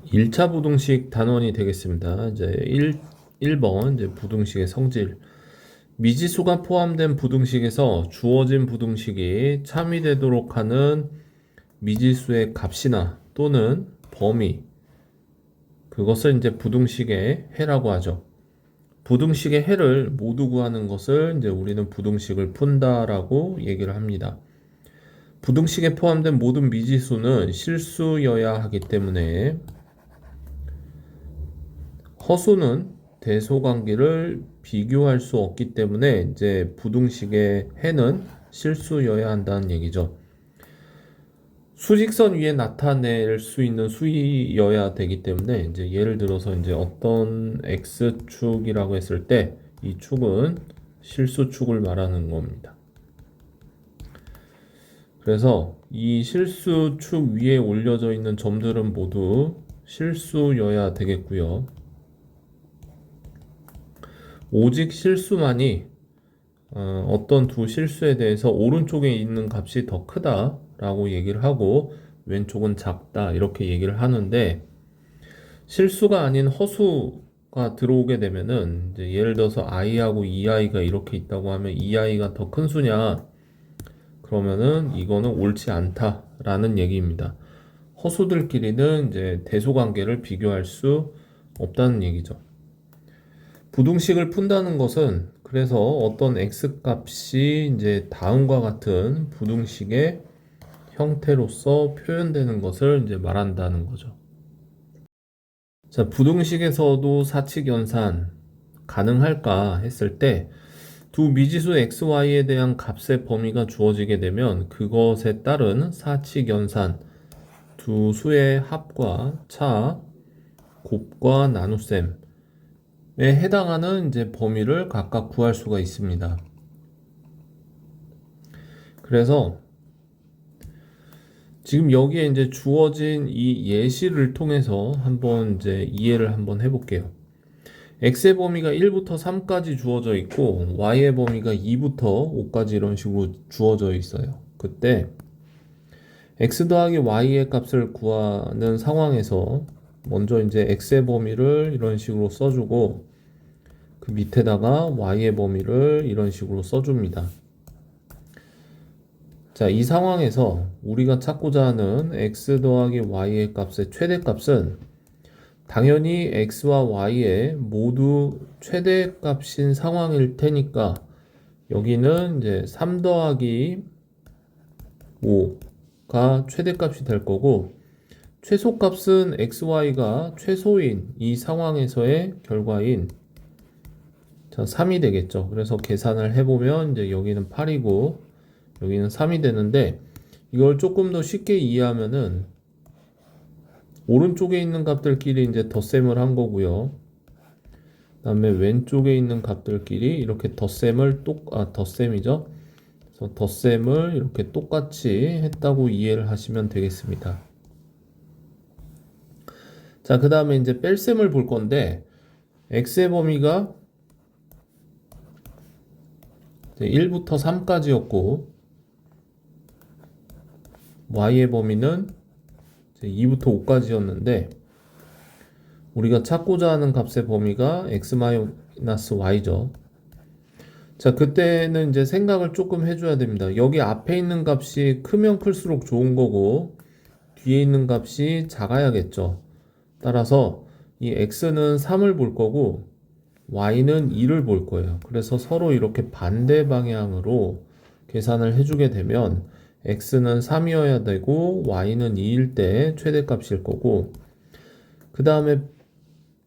1차 부등식 단원이 되겠습니다. 이제 1번 이제 부등식의 성질. 미지수가 포함된 부등식에서 주어진 부등식이 참이되도록 하는 미지수의 값이나 또는 범위, 그것을 이제 부등식의 해라고 하죠. 부등식의 해를 모두 구하는 것을 이제 우리는 부등식을 푼다라고 얘기를 합니다. 부등식에 포함된 모든 미지수는 실수여야 하기 때문에 허수는 대소관계를 비교할 수 없기 때문에 이제 부등식의 해는 실수여야 한다는 얘기죠. 수직선 위에 나타낼 수 있는 수이여야 되기 때문에 이제 예를 들어서 이제 어떤 x축이라고 했을 때 이 축은 실수축을 말하는 겁니다. 그래서 이 실수축 위에 올려져 있는 점들은 모두 실수여야 되겠고요. 오직 실수만이 어떤 두 실수에 대해서 오른쪽에 있는 값이 더 크다라고 얘기를 하고 왼쪽은 작다 이렇게 얘기를 하는데, 실수가 아닌 허수가 들어오게 되면은 이제 예를 들어서 i하고 2i가 이렇게 있다고 하면 2i가 더 큰 수냐, 그러면은 이거는 옳지 않다라는 얘기입니다. 허수들끼리는 이제 대소관계를 비교할 수 없다는 얘기죠. 부등식을 푼다는 것은 그래서 어떤 x 값이 이제 다음과 같은 부등식의 형태로서 표현되는 것을 이제 말한다는 거죠. 자, 부등식에서도 사칙연산 가능할까 했을 때 두 미지수 x, y에 대한 값의 범위가 주어지게 되면 그것에 따른 사칙연산, 두 수의 합과 차, 곱과 나눗셈에 해당하는 이제 범위를 각각 구할 수가 있습니다. 그래서 지금 여기에 이제 주어진 이 예시를 통해서 한번 이제 이해를 한번 해볼게요. x의 범위가 1부터 3까지 주어져 있고 y의 범위가 2부터 5까지 이런 식으로 주어져 있어요. 그때 x 더하기 y의 값을 구하는 상황에서 먼저 이제 x의 범위를 이런 식으로 써주고 그 밑에다가 y의 범위를 이런 식으로 써줍니다. 자, 이 상황에서 우리가 찾고자 하는 x 더하기 y의 값의 최대값은 당연히 x와 y의 모두 최대값인 상황일 테니까 여기는 이제 3 더하기 5가 최대값이 될 거고, 최소값은 xy가 최소인 이 상황에서의 결과인 3이 되겠죠. 그래서 계산을 해보면 이제 여기는 8이고 여기는 3이 되는데, 이걸 조금 더 쉽게 이해하면은 오른쪽에 있는 값들끼리 이제 덧셈을 한 거고요. 그 다음에 왼쪽에 있는 값들끼리 이렇게 덧셈이죠. 그래서 덧셈을 이렇게 똑같이 했다고 이해를 하시면 되겠습니다. 자, 그 다음에 이제 뺄셈을 볼 건데, x의 범위가 1부터 3까지였고, y의 범위는 2부터 5까지였는데, 우리가 찾고자 하는 값의 범위가 x-y죠. 자, 그때는 이제 생각을 조금 해줘야 됩니다. 여기 앞에 있는 값이 크면 클수록 좋은 거고, 뒤에 있는 값이 작아야겠죠. 따라서 이 x는 3을 볼 거고, y는 2를 볼 거예요. 그래서 서로 이렇게 반대 방향으로 계산을 해주게 되면 x는 3이어야 되고 y는 2일 때 최대값일 거고, 그 다음에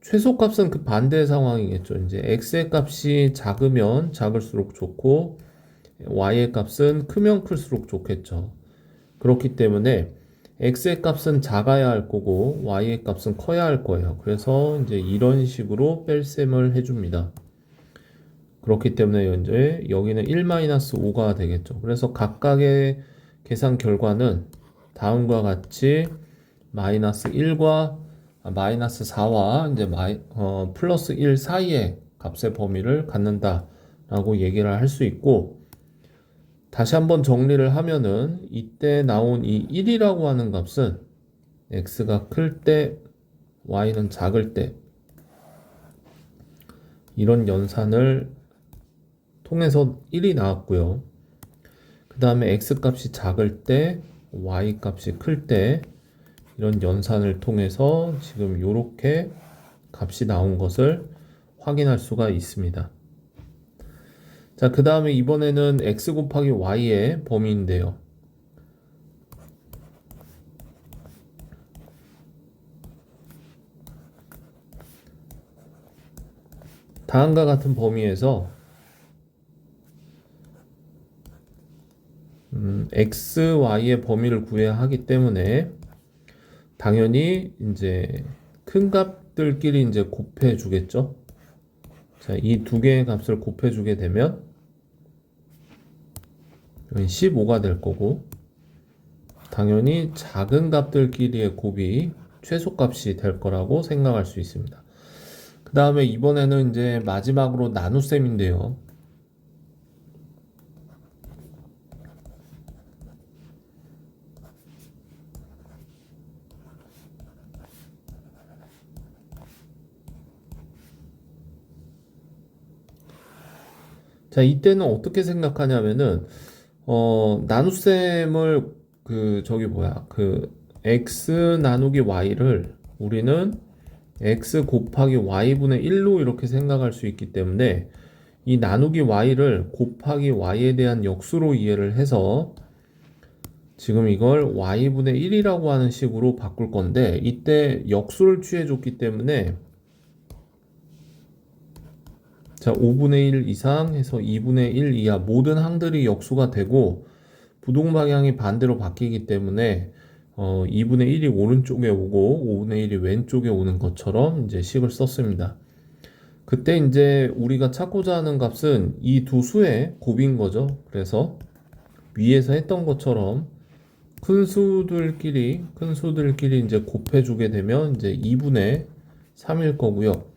최소값은 그 반대 상황이겠죠. 이제 x의 값이 작으면 작을수록 좋고 y의 값은 크면 클수록 좋겠죠. 그렇기 때문에 x의 값은 작아야 할 거고 y의 값은 커야 할 거예요. 그래서 이제 이런 식으로 뺄셈을 해줍니다. 그렇기 때문에 이제 여기는 1-5가 되겠죠. 그래서 각각의 계산 결과는 다음과 같이 마이너스 4와 이제 플러스 1 사이의 값의 범위를 갖는다라고 얘기를 할 수 있고, 다시 한번 정리를 하면은 이때 나온 이 1이라고 하는 값은 x가 클 때 y는 작을 때 이런 연산을 통해서 1이 나왔고요. 그 다음에 x값이 작을 때 y값이 클 때 이런 연산을 통해서 지금 이렇게 값이 나온 것을 확인할 수가 있습니다. 자, 그 다음에 이번에는 x 곱하기 y의 범위인데요. 다음과 같은 범위에서 x, y의 범위를 구해야 하기 때문에 당연히 이제 큰 값들끼리 이제 곱해 주겠죠. 자, 이 두 개의 값을 곱해 주게 되면 15가 될 거고, 당연히 작은 값들끼리의 곱이 최소값이 될 거라고 생각할 수 있습니다. 그 다음에 이번에는 이제 마지막으로 나눗셈인데요. 자, 이때는 어떻게 생각하냐면은 나눗셈을 x 나누기 y를 우리는 x 곱하기 y분의 1로 이렇게 생각할 수 있기 때문에 이 나누기 y를 곱하기 y에 대한 역수로 이해를 해서 지금 이걸 y분의 1이라고 하는 식으로 바꿀 건데, 이때 역수를 취해 줬기 때문에 자, 5분의 1 이상 해서 2분의 1 이하 모든 항들이 역수가 되고 부동 방향이 반대로 바뀌기 때문에 2분의 1이 오른쪽에 오고 5분의 1이 왼쪽에 오는 것처럼 이제 식을 썼습니다. 그때 이제 우리가 찾고자 하는 값은 이 두 수의 곱인 거죠. 그래서 위에서 했던 것처럼 큰 수들끼리 이제 곱해주게 되면 이제 2분의 3일 거고요.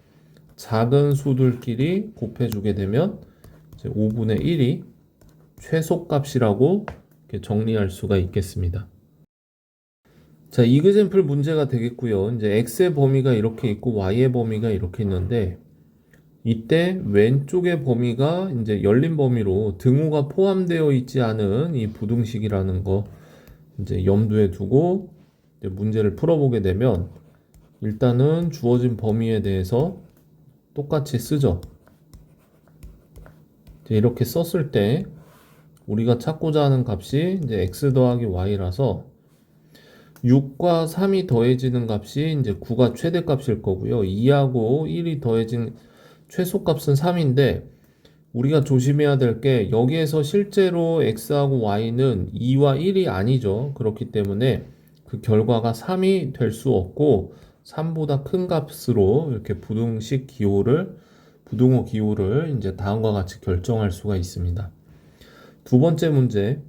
작은 수들끼리 곱해주게 되면 이제 5분의 1이 최소값이라고 이렇게 정리할 수가 있겠습니다. 자, 이그젠플 문제가 되겠고요. 이제 x의 범위가 이렇게 있고 y의 범위가 이렇게 있는데, 이때 왼쪽의 범위가 이제 열린 범위로 등호가 포함되어 있지 않은 이 부등식이라는 거 이제 염두에 두고 이제 문제를 풀어보게 되면, 일단은 주어진 범위에 대해서 똑같이 쓰죠. 이렇게 썼을 때 우리가 찾고자 하는 값이 이제 x 더하기 y라서 6과 3이 더해지는 값이 이제 9가 최대값일 거고요. 2하고 1이 더해진 최소값은 3인데, 우리가 조심해야 될 게 여기에서 실제로 x하고 y는 2와 1이 아니죠. 그렇기 때문에 그 결과가 3이 될 수 없고 3보다 큰 값으로 이렇게 부등호 기호를 이제 다음과 같이 결정할 수가 있습니다. 두 번째 문제.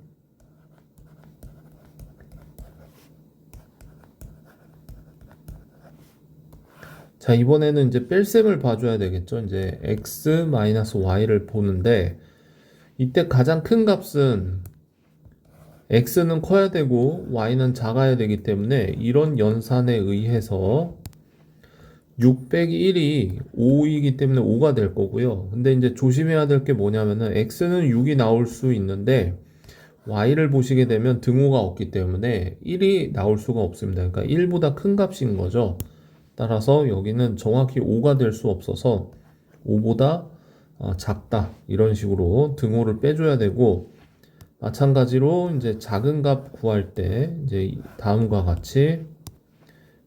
자, 이번에는 이제 뺄셈을 봐줘야 되겠죠. 이제 x-y를 보는데, 이때 가장 큰 값은 x는 커야 되고 y는 작아야 되기 때문에 이런 연산에 의해서 6 빼기 1이 5이기 때문에 5가 될 거고요. 근데 이제 조심해야 될 게 뭐냐면은 x는 6이 나올 수 있는데 y를 보시게 되면 등호가 없기 때문에 1이 나올 수가 없습니다. 그러니까 1보다 큰 값인 거죠. 따라서 여기는 정확히 5가 될 수 없어서 5보다 작다 이런 식으로 등호를 빼줘야 되고, 마찬가지로 이제 작은 값 구할 때 이제 다음과 같이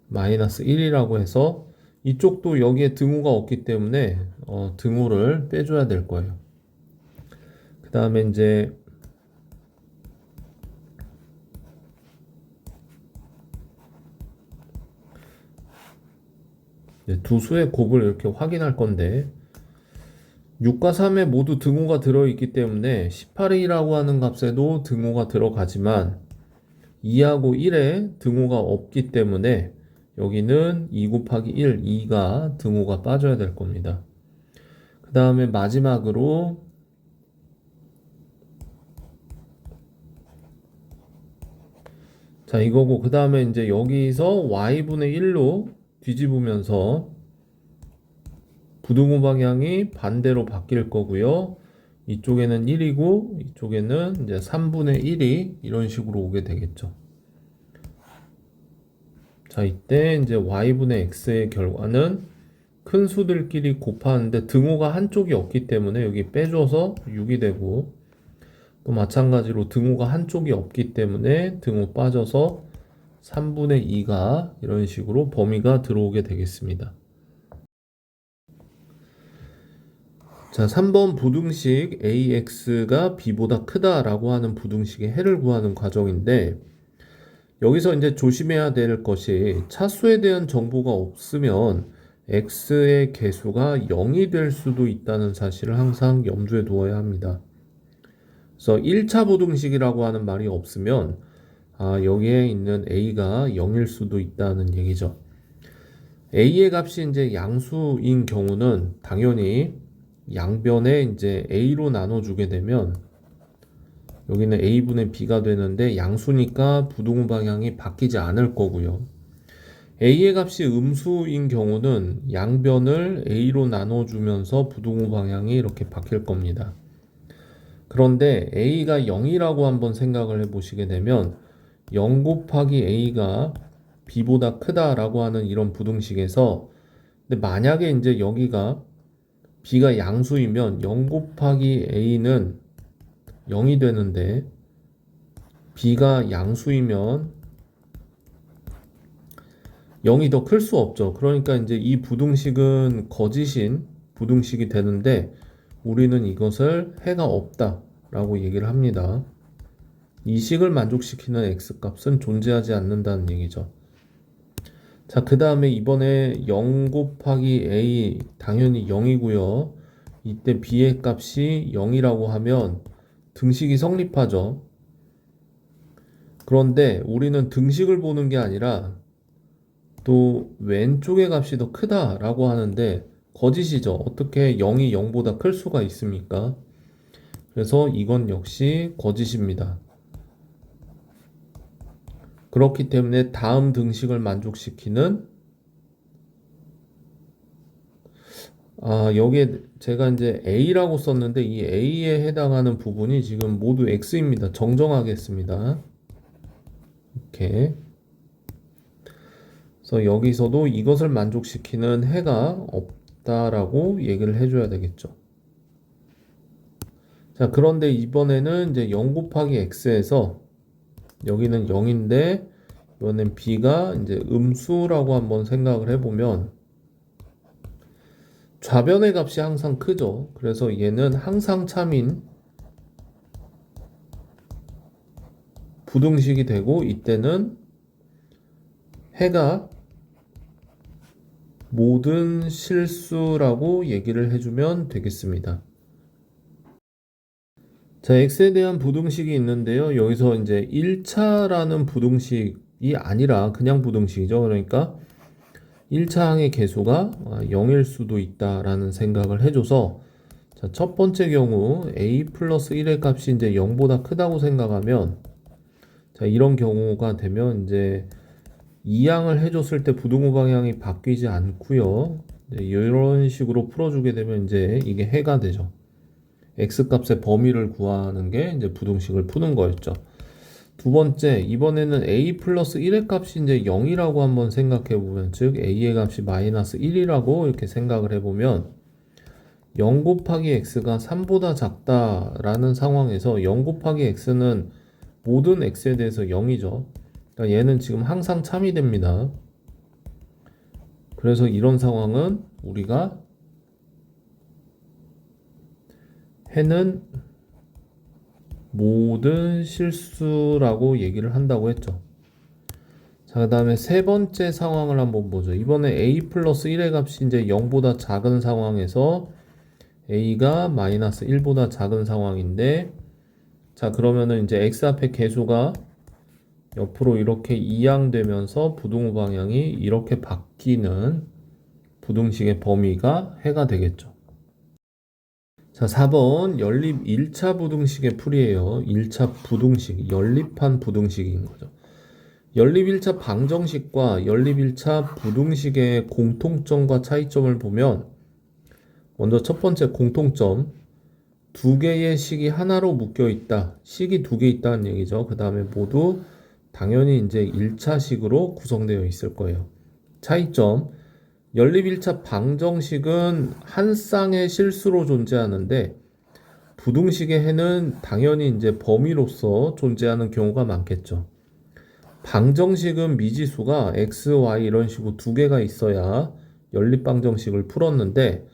마이너스 1이라고 해서 이쪽도 여기에 등호가 없기 때문에 등호를 빼줘야 될 거예요. 그 다음에 이제 두 수의 곱을 이렇게 확인할 건데, 6과 3에 모두 등호가 들어있기 때문에 18이라고 하는 값에도 등호가 들어가지만 2하고 1에 등호가 없기 때문에 여기는 2 곱하기 1, 2가 등호가 빠져야 될 겁니다. 그 다음에 마지막으로 자, 이거고, 그 다음에 이제 여기서 y분의 1로 뒤집으면서 부등호 방향이 반대로 바뀔 거고요. 이쪽에는 1이고 이쪽에는 이제 3분의 1이 이런 식으로 오게 되겠죠. 자, 이때 이제 y분의 x의 결과는 큰 수들끼리 곱하는데 등호가 한쪽이 없기 때문에 여기 빼줘서 6이 되고, 또 마찬가지로 등호가 한쪽이 없기 때문에 등호 빠져서 3분의 2가 이런 식으로 범위가 들어오게 되겠습니다. 자, 3번 부등식 AX가 B보다 크다라고 하는 부등식의 해를 구하는 과정인데, 여기서 이제 조심해야 될 것이 차수에 대한 정보가 없으면 X의 개수가 0이 될 수도 있다는 사실을 항상 염두에 두어야 합니다. 그래서 1차 부등식이라고 하는 말이 없으면 여기에 있는 A가 0일 수도 있다는 얘기죠. A의 값이 이제 양수인 경우는 당연히 양변에 이제 A로 나눠주게 되면 여기는 A분의 B가 되는데 양수니까 부등호 방향이 바뀌지 않을 거고요. A의 값이 음수인 경우는 양변을 A로 나눠주면서 부등호 방향이 이렇게 바뀔 겁니다. 그런데 A가 0이라고 한번 생각을 해보시게 되면 0 곱하기 A가 B보다 크다라고 하는 이런 부등식에서, 근데 만약에 이제 여기가 B가 양수이면 0 곱하기 A는 0이 되는데 B가 양수이면 0이 더 클 수 없죠. 그러니까 이제 이 부등식은 거짓인 부등식이 되는데 우리는 이것을 해가 없다라고 얘기를 합니다. 이 식을 만족시키는 x값은 존재하지 않는다는 얘기죠. 자, 그 다음에 이번에 0 곱하기 a 당연히 0이고요. 이때 b의 값이 0이라고 하면 등식이 성립하죠. 그런데 우리는 등식을 보는 게 아니라 또 왼쪽의 값이 더 크다라고 하는데 거짓이죠. 어떻게 0이 0보다 클 수가 있습니까? 그래서 이건 역시 거짓입니다. 그렇기 때문에 다음 등식을 만족시키는 여기에 제가 이제 A라고 썼는데 이 A에 해당하는 부분이 지금 모두 X입니다. 정정하겠습니다. 이렇게. 그래서 여기서도 이것을 만족시키는 해가 없다라고 얘기를 해줘야 되겠죠. 자, 그런데 이번에는 이제 0 곱하기 X에서 여기는 0인데 이번엔 B가 이제 음수라고 한번 생각을 해보면 좌변의 값이 항상 크죠. 그래서 얘는 항상 참인 부등식이 되고 이때는 해가 모든 실수라고 얘기를 해주면 되겠습니다. 자, x에 대한 부등식이 있는데요. 여기서 이제 1차라는 부등식이 아니라 그냥 부등식이죠. 그러니까 1차 항의 개수가 0일 수도 있다라는 생각을 해줘서, 자, 첫 번째 경우 a 플러스 1의 값이 이제 0보다 크다고 생각하면, 자, 이런 경우가 되면 이제 2항을 해줬을 때 부등호 방향이 바뀌지 않고요. 이런 식으로 풀어주게 되면 이제 이게 해가 되죠. x값의 범위를 구하는 게 이제 부등식을 푸는 거였죠. 두 번째, 이번에는 a 플러스 1의 값이 이제 0이라고 한번 생각해 보면, 즉 a의 값이 마이너스 1이라고 이렇게 생각을 해보면 0 곱하기 x가 3보다 작다라는 상황에서 0 곱하기 x는 모든 x에 대해서 0이죠. 그러니까 얘는 지금 항상 참이 됩니다. 그래서 이런 상황은 우리가 해는 모든 실수라고 얘기를 한다고 했죠. 자, 그 다음에 세 번째 상황을 한번 보죠. 이번에 a 플러스 1의 값이 이제 0보다 작은 상황에서 a가 마이너스 1보다 작은 상황인데, 자, 그러면은 이제 x 앞에 개수가 옆으로 이렇게 이항되면서 부등호 방향이 이렇게 바뀌는 부등식의 범위가 해가 되겠죠. 자, 4번 연립 1차 부등식의 풀이에요. 1차 부등식, 연립한 부등식인 거죠. 연립 1차 방정식과 연립 1차 부등식의 공통점과 차이점을 보면 먼저 첫 번째 공통점, 두 개의 식이 하나로 묶여 있다. 식이 두 개 있다는 얘기죠. 그 다음에 모두 당연히 이제 1차식으로 구성되어 있을 거예요. 차이점, 연립 1차 방정식은 한 쌍의 실수로 존재하는데 부등식의 해는 당연히 이제 범위로서 존재하는 경우가 많겠죠. 방정식은 미지수가 x, y 이런 식으로 두 개가 있어야 연립 방정식을 풀었는데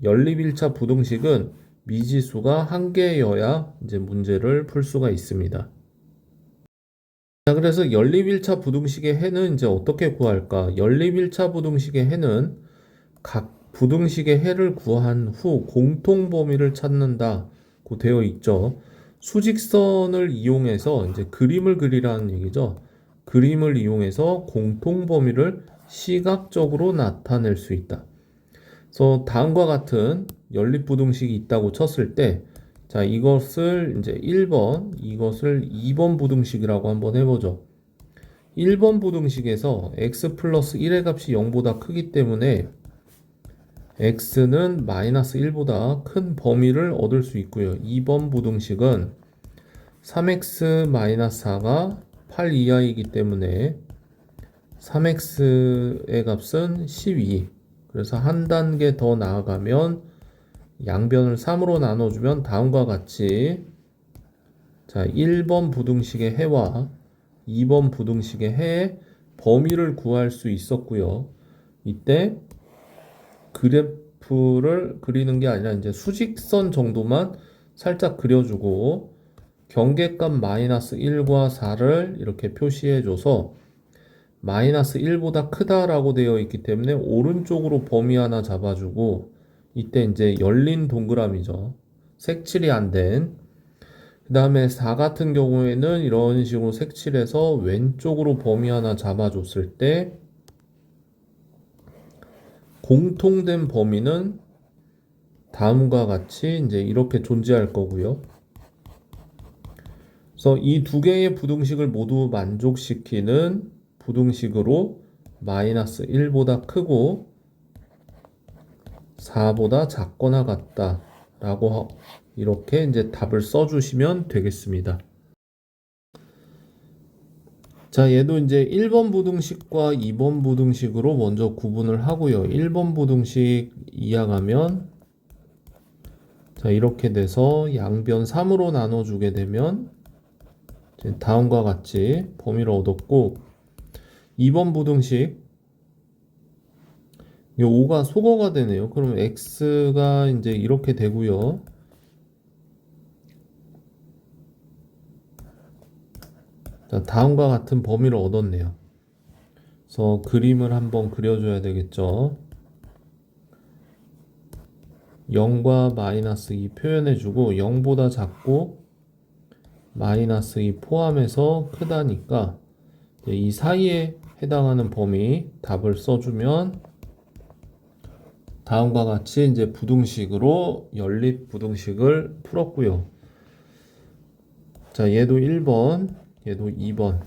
연립 1차 부등식은 미지수가 한 개여야 이제 문제를 풀 수가 있습니다. 자, 그래서 연립 1차 부등식의 해는 이제 어떻게 구할까? 연립 1차 부등식의 해는 각 부등식의 해를 구한 후 공통 범위를 찾는다고 되어 있죠. 수직선을 이용해서 이제 그림을 그리라는 얘기죠. 그림을 이용해서 공통 범위를 시각적으로 나타낼 수 있다. 그래서 다음과 같은 연립 부등식이 있다고 쳤을 때, 자, 이것을 이제 1번, 이것을 2번 부등식이라고 한번 해보죠. 1번 부등식에서 x 플러스 1의 값이 0보다 크기 때문에 x는 마이너스 1보다 큰 범위를 얻을 수 있고요. 2번 부등식은 3x 마이너스 4가 8 이하이기 때문에 3x의 값은 12. 그래서 한 단계 더 나아가면 양변을 3으로 나눠주면 다음과 같이, 자, 1번 부등식의 해와 2번 부등식의 해의 범위를 구할 수 있었고요. 이때 그래프를 그리는 게 아니라 이제 수직선 정도만 살짝 그려주고 경계값 마이너스 1과 4를 이렇게 표시해줘서 마이너스 1보다 크다라고 되어 있기 때문에 오른쪽으로 범위 하나 잡아주고, 이때 이제 열린 동그라미죠. 색칠이 안 된. 그 다음에 4 같은 경우에는 이런 식으로 색칠해서 왼쪽으로 범위 하나 잡아줬을 때 공통된 범위는 다음과 같이 이제 이렇게 존재할 거고요. 그래서 이 두 개의 부등식을 모두 만족시키는 부등식으로 마이너스 1보다 크고 4보다 작거나 같다 라고 이렇게 이제 답을 써주시면 되겠습니다. 자, 얘도 이제 1번 부등식과 2번 부등식으로 먼저 구분을 하고요. 1번 부등식 이항하면, 자, 이렇게 돼서 양변 3으로 나눠주게 되면 다음과 같이 범위를 얻었고, 2번 부등식, 이 5가 소거가 되네요. 그럼 x가 이제 이렇게 되고요. 자, 다음과 같은 범위를 얻었네요. 그래서 그림을 한번 그려줘야 되겠죠. 0과 마이너스 2 표현해주고 0보다 작고 마이너스 2 포함해서 크다니까 이 사이에 해당하는 범위 답을 써주면 다음과 같이 이제 부등식으로 연립 부등식을 풀었고요. 자, 얘도 1번, 얘도 2번.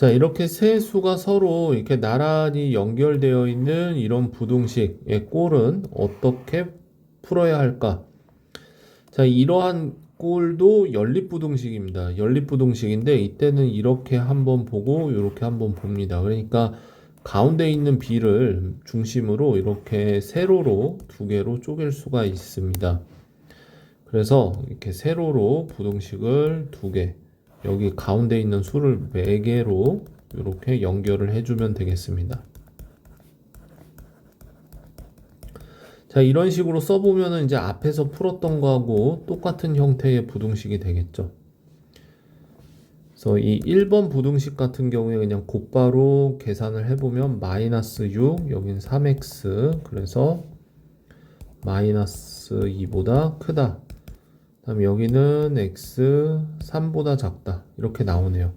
자, 이렇게 세 수가 서로 이렇게 나란히 연결되어 있는 이런 부등식의 꼴은 어떻게 풀어야 할까? 자, 이러한 꼴도 연립부등식입니다. 연립부등식인데 이때는 이렇게 한번 보고 이렇게 한번 봅니다. 그러니까 가운데 있는 B를 중심으로 이렇게 세로로 두 개로 쪼갤 수가 있습니다. 그래서 이렇게 세로로 부등식을 두 개, 여기 가운데 있는 수를 4개로 이렇게 연결을 해주면 되겠습니다. 자, 이런 식으로 써보면은 이제 앞에서 풀었던 거하고 똑같은 형태의 부등식이 되겠죠. 그래서 이 1번 부등식 같은 경우에 그냥 곧바로 계산을 해보면 마이너스 6, 여긴 3x, 그래서 마이너스 2보다 크다. 다음 여기는 x 3보다 작다. 이렇게 나오네요.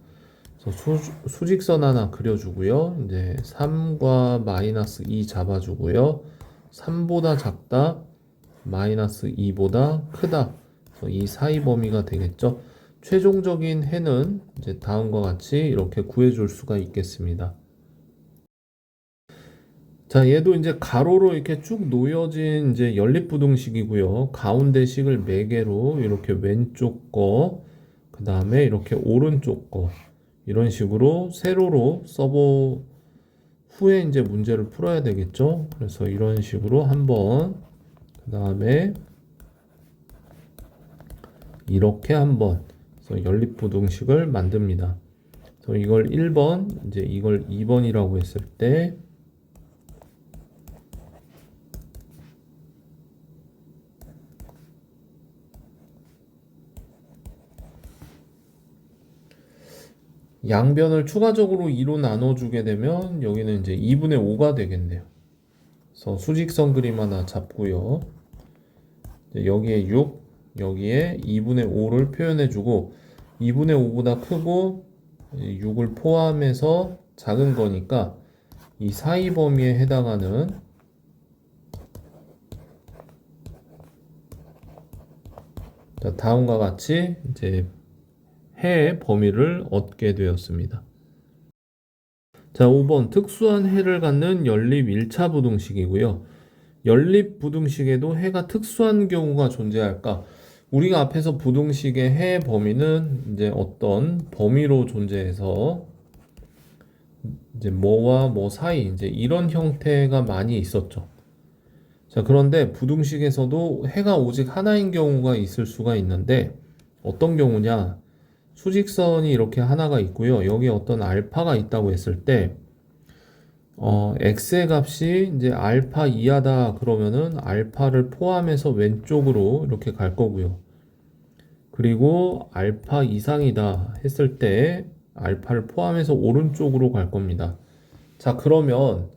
그래서 수직선 하나 그려주고요. 이제 3과 마이너스 2 잡아주고요. 3보다 작다, 마이너스 2보다 크다. 그래서 이 사이 범위가 되겠죠. 최종적인 해는 이제 다음과 같이 이렇게 구해줄 수가 있겠습니다. 자, 얘도 이제 가로로 이렇게 쭉 놓여진 이제 연립부등식이고요. 가운데 식을 4개로 이렇게 왼쪽 거, 그 다음에 이렇게 오른쪽 거, 이런 식으로 세로로 써보 후에 이제 문제를 풀어야 되겠죠. 그래서 이런 식으로 한번, 그 다음에 이렇게 한번, 그래서 연립부등식을 만듭니다. 그래서 이걸 1번, 이제 이걸 2번이라고 했을 때, 양변을 추가적으로 2로 나눠주게 되면 여기는 이제 2분의 5가 되겠네요. 그래서 수직선 그림 하나 잡고요. 여기에 6, 여기에 2분의 5를 표현해주고 2분의 5보다 크고 6을 포함해서 작은 거니까 이 사이 범위에 해당하는 다음과 같이 이제 해의 범위를 얻게 되었습니다. 자, 5번 특수한 해를 갖는 연립 1차 부등식이고요. 연립 부등식에도 해가 특수한 경우가 존재할까? 우리가 앞에서 부등식의 해의 범위는 이제 어떤 범위로 존재해서 이제 뭐와 뭐 사이 이제 이런 형태가 많이 있었죠. 자, 그런데 부등식에서도 해가 오직 하나인 경우가 있을 수가 있는데 어떤 경우냐? 수직선이 이렇게 하나가 있고요. 여기에 어떤 알파가 있다고 했을 때, x의 값이 이제 알파 이하다 그러면은 알파를 포함해서 왼쪽으로 이렇게 갈 거고요. 그리고 알파 이상이다 했을 때 알파를 포함해서 오른쪽으로 갈 겁니다. 자, 그러면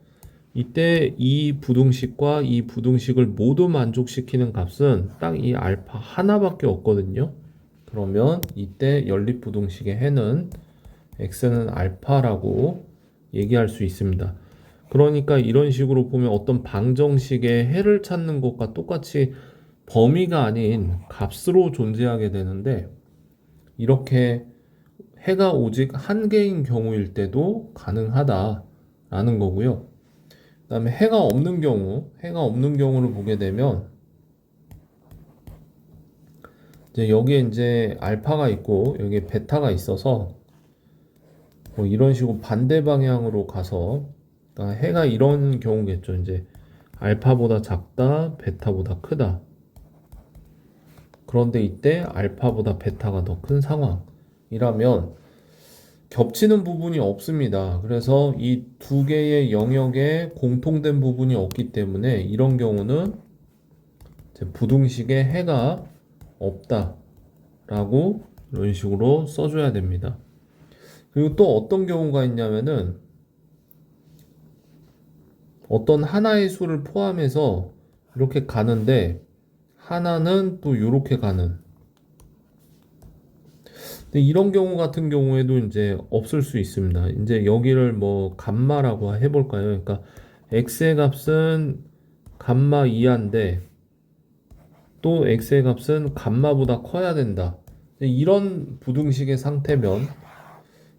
이때 이 부등식과 이 부등식을 모두 만족시키는 값은 딱 이 알파 하나밖에 없거든요. 그러면 이때 연립부등식의 해는 x는 알파라고 얘기할 수 있습니다. 그러니까 이런 식으로 보면 어떤 방정식의 해를 찾는 것과 똑같이 범위가 아닌 값으로 존재하게 되는데 이렇게 해가 오직 한 개인 경우일 때도 가능하다라는 거고요. 그 다음에 해가 없는 경우를 보게 되면 이제 여기에 이제 알파가 있고 여기에 베타가 있어서 뭐 이런 식으로 반대 방향으로 가서 그러니까 해가 이런 경우겠죠. 이제 알파보다 작다, 베타보다 크다. 그런데 이때 알파보다 베타가 더 큰 상황이라면 겹치는 부분이 없습니다. 그래서 이 두 개의 영역에 공통된 부분이 없기 때문에 이런 경우는 부등식에 해가 없다라고 이런 식으로 써줘야 됩니다. 그리고 또 어떤 경우가 있냐면은 어떤 하나의 수를 포함해서 이렇게 가는데 하나는 또 이렇게 가는. 근데 이런 경우 같은 경우에도 이제 없을 수 있습니다. 이제 여기를 뭐 감마라고 해볼까요? 그러니까 x의 값은 감마 이하인데 또 x의 값은 감마보다 커야 된다. 이런 부등식의 상태면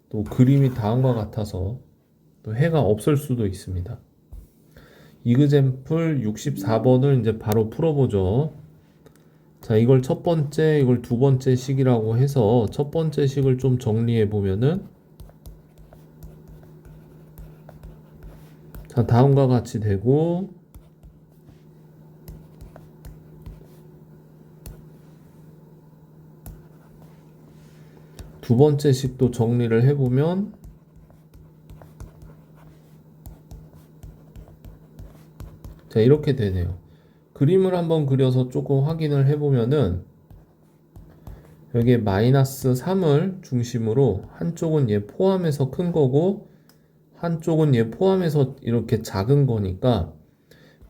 또 그림이 다음과 같아서 또 해가 없을 수도 있습니다. 이그젬플 64번을 이제 바로 풀어보죠. 자, 이걸 첫 번째, 이걸 두 번째 식이라고 해서 첫 번째 식을 좀 정리해 보면은, 자, 다음과 같이 되고, 두 번째 식도 정리를 해보면, 자, 이렇게 되네요. 그림을 한번 그려서 조금 확인을 해보면은, 여기에 마이너스 3을 중심으로 한쪽은 얘 포함해서 큰 거고, 한쪽은 얘 포함해서 이렇게 작은 거니까,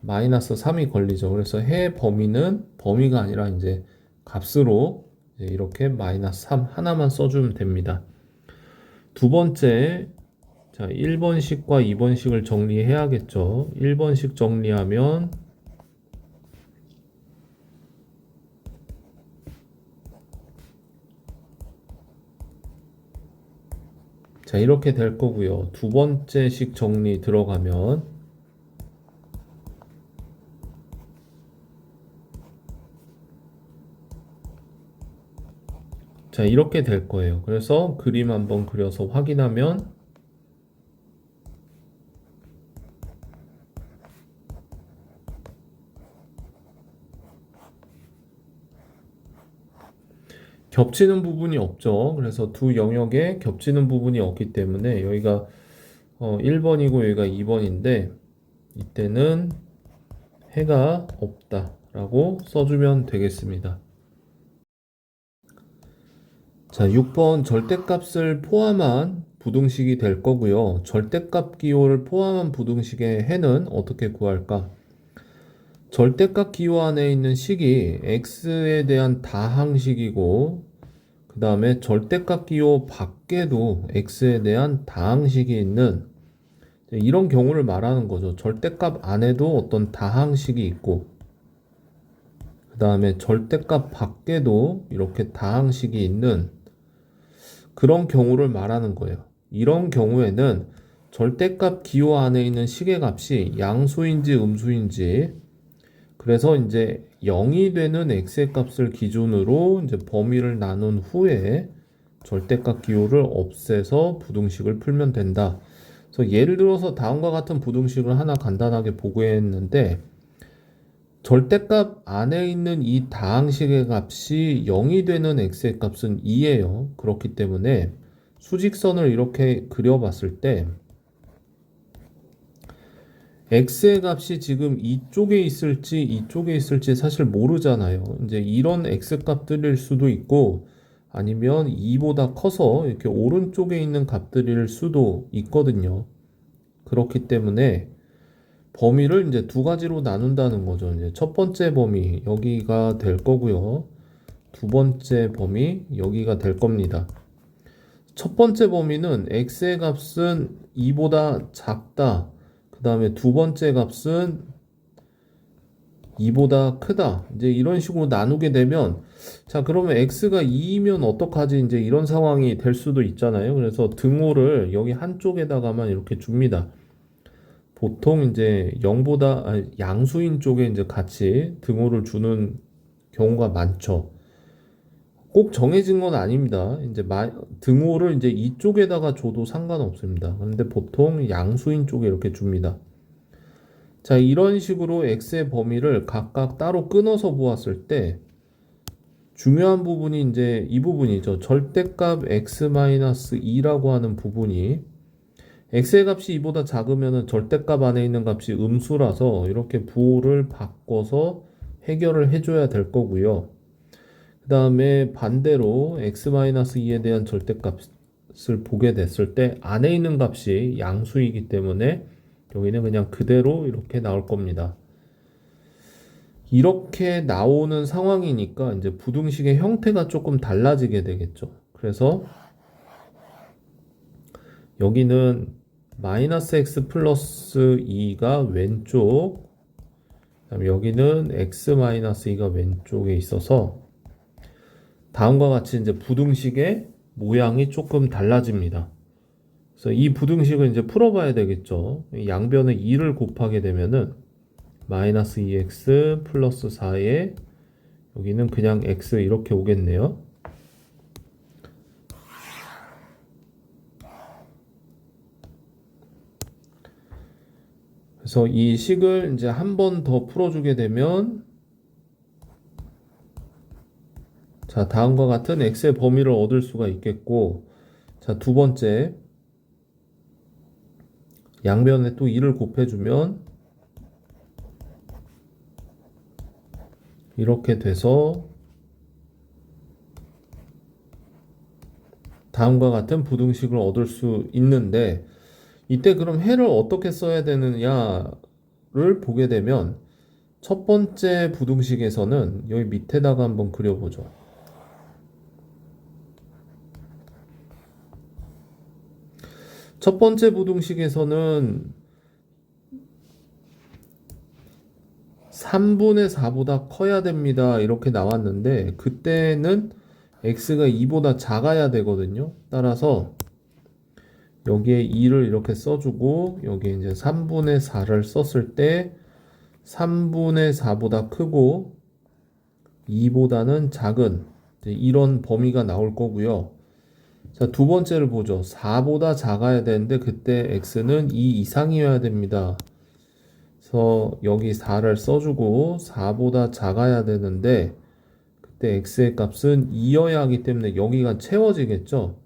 마이너스 3이 걸리죠. 그래서 해 범위는 범위가 아니라 이제 값으로 이렇게 마이너스 3 하나만 써주면 됩니다. 두 번째, 자, 1번식과 2번식을 정리해야겠죠. 1번식 정리하면, 자, 이렇게 될 거고요. 두 번째 식 정리 들어가면, 자, 이렇게 될 거예요. 그래서 그림 한번 그려서 확인하면, 겹치는 부분이 없죠. 그래서 두 영역에 겹치는 부분이 없기 때문에 여기가 1번이고 여기가 2번인데 이때는 해가 없다라고 써주면 되겠습니다. 자, 6번 절대값을 포함한 부등식이 될 거고요. 절대값 기호를 포함한 부등식의 해는 어떻게 구할까? 절대값 기호 안에 있는 식이 x에 대한 다항식이고 그 다음에 절대값 기호 밖에도 x에 대한 다항식이 있는 이런 경우를 말하는 거죠. 절대값 안에도 어떤 다항식이 있고 그 다음에 절대값 밖에도 이렇게 다항식이 있는 그런 경우를 말하는 거예요. 이런 경우에는 절대값 기호 안에 있는 식의 값이 양수인지 음수인지 그래서 이제 0이 되는 x의 값을 기준으로 이제 범위를 나눈 후에 절대값 기호를 없애서 부등식을 풀면 된다. 그래서 예를 들어서 다음과 같은 부등식을 하나 간단하게 보고했는데 절대값 안에 있는 이 다항식의 값이 0이 되는 x의 값은 2예요. 그렇기 때문에 수직선을 이렇게 그려봤을 때 x의 값이 지금 이쪽에 있을지 사실 모르잖아요. 이제 이런 x 값들일 수도 있고 아니면 2보다 커서 이렇게 오른쪽에 있는 값들일 수도 있거든요. 그렇기 때문에 범위를 이제 두 가지로 나눈다는 거죠. 이제 첫 번째 범위 여기가 될 거고요. 두 번째 범위 여기가 될 겁니다. 첫 번째 범위는 x의 값은 2보다 작다. 그 다음에 두 번째 값은 2보다 크다. 이제 이런 식으로 나누게 되면, 자, 그러면 x가 2이면 어떡하지? 이제 이런 상황이 될 수도 있잖아요. 그래서 등호를 여기 한쪽에다가만 이렇게 줍니다. 보통 이제 0보다, 양수인 쪽에 이제 같이 등호를 주는 경우가 많죠. 꼭 정해진 건 아닙니다. 이제 등호를 이제 이쪽에다가 줘도 상관없습니다. 그런데 보통 양수인 쪽에 이렇게 줍니다. 자, 이런 식으로 x의 범위를 각각 따로 끊어서 보았을 때 중요한 부분이 이제 이 부분이죠. 절대값 x-2라고 하는 부분이 x의 값이 2보다 작으면 절대값 안에 있는 값이 음수라서 이렇게 부호를 바꿔서 해결을 해줘야 될 거고요. 그 다음에 반대로 x-2에 대한 절대값을 보게 됐을 때 안에 있는 값이 양수이기 때문에 여기는 그냥 그대로 이렇게 나올 겁니다. 이렇게 나오는 상황이니까 이제 부등식의 형태가 조금 달라지게 되겠죠. 그래서 여기는 마이너스 x 플러스 2가 왼쪽, 그다음에 여기는 x 마이너스 2가 왼쪽에 있어서 다음과 같이 이제 부등식의 모양이 조금 달라집니다. 그래서 이 부등식을 이제 풀어봐야 되겠죠. 양변에 2를 곱하게 되면은 마이너스 2x 플러스 4에 여기는 그냥 x 이렇게 오겠네요. 그래서 이 식을 이제 한 번 더 풀어주게 되면, 자, 다음과 같은 x의 범위를 얻을 수가 있겠고, 자, 두 번째, 양변에 또 2를 곱해주면 이렇게 돼서 다음과 같은 부등식을 얻을 수 있는데, 이때 그럼 해를 어떻게 써야 되느냐를 보게 되면, 첫 번째 부등식에서는 여기 밑에다가 한번 그려보죠. 첫 번째 부등식에서는 3분의 4보다 커야 됩니다. 이렇게 나왔는데, 그때는 x가 2보다 작아야 되거든요. 따라서 여기에 2를 이렇게 써주고, 여기에 이제 3분의 4를 썼을 때 3분의 4보다 크고 2보다는 작은 이런 범위가 나올 거고요. 자, 두 번째를 보죠. 4보다 작아야 되는데 그때 x는 2 이상이어야 됩니다. 그래서 여기 4를 써주고 4보다 작아야 되는데 그때 x의 값은 2여야 하기 때문에 여기가 채워지겠죠.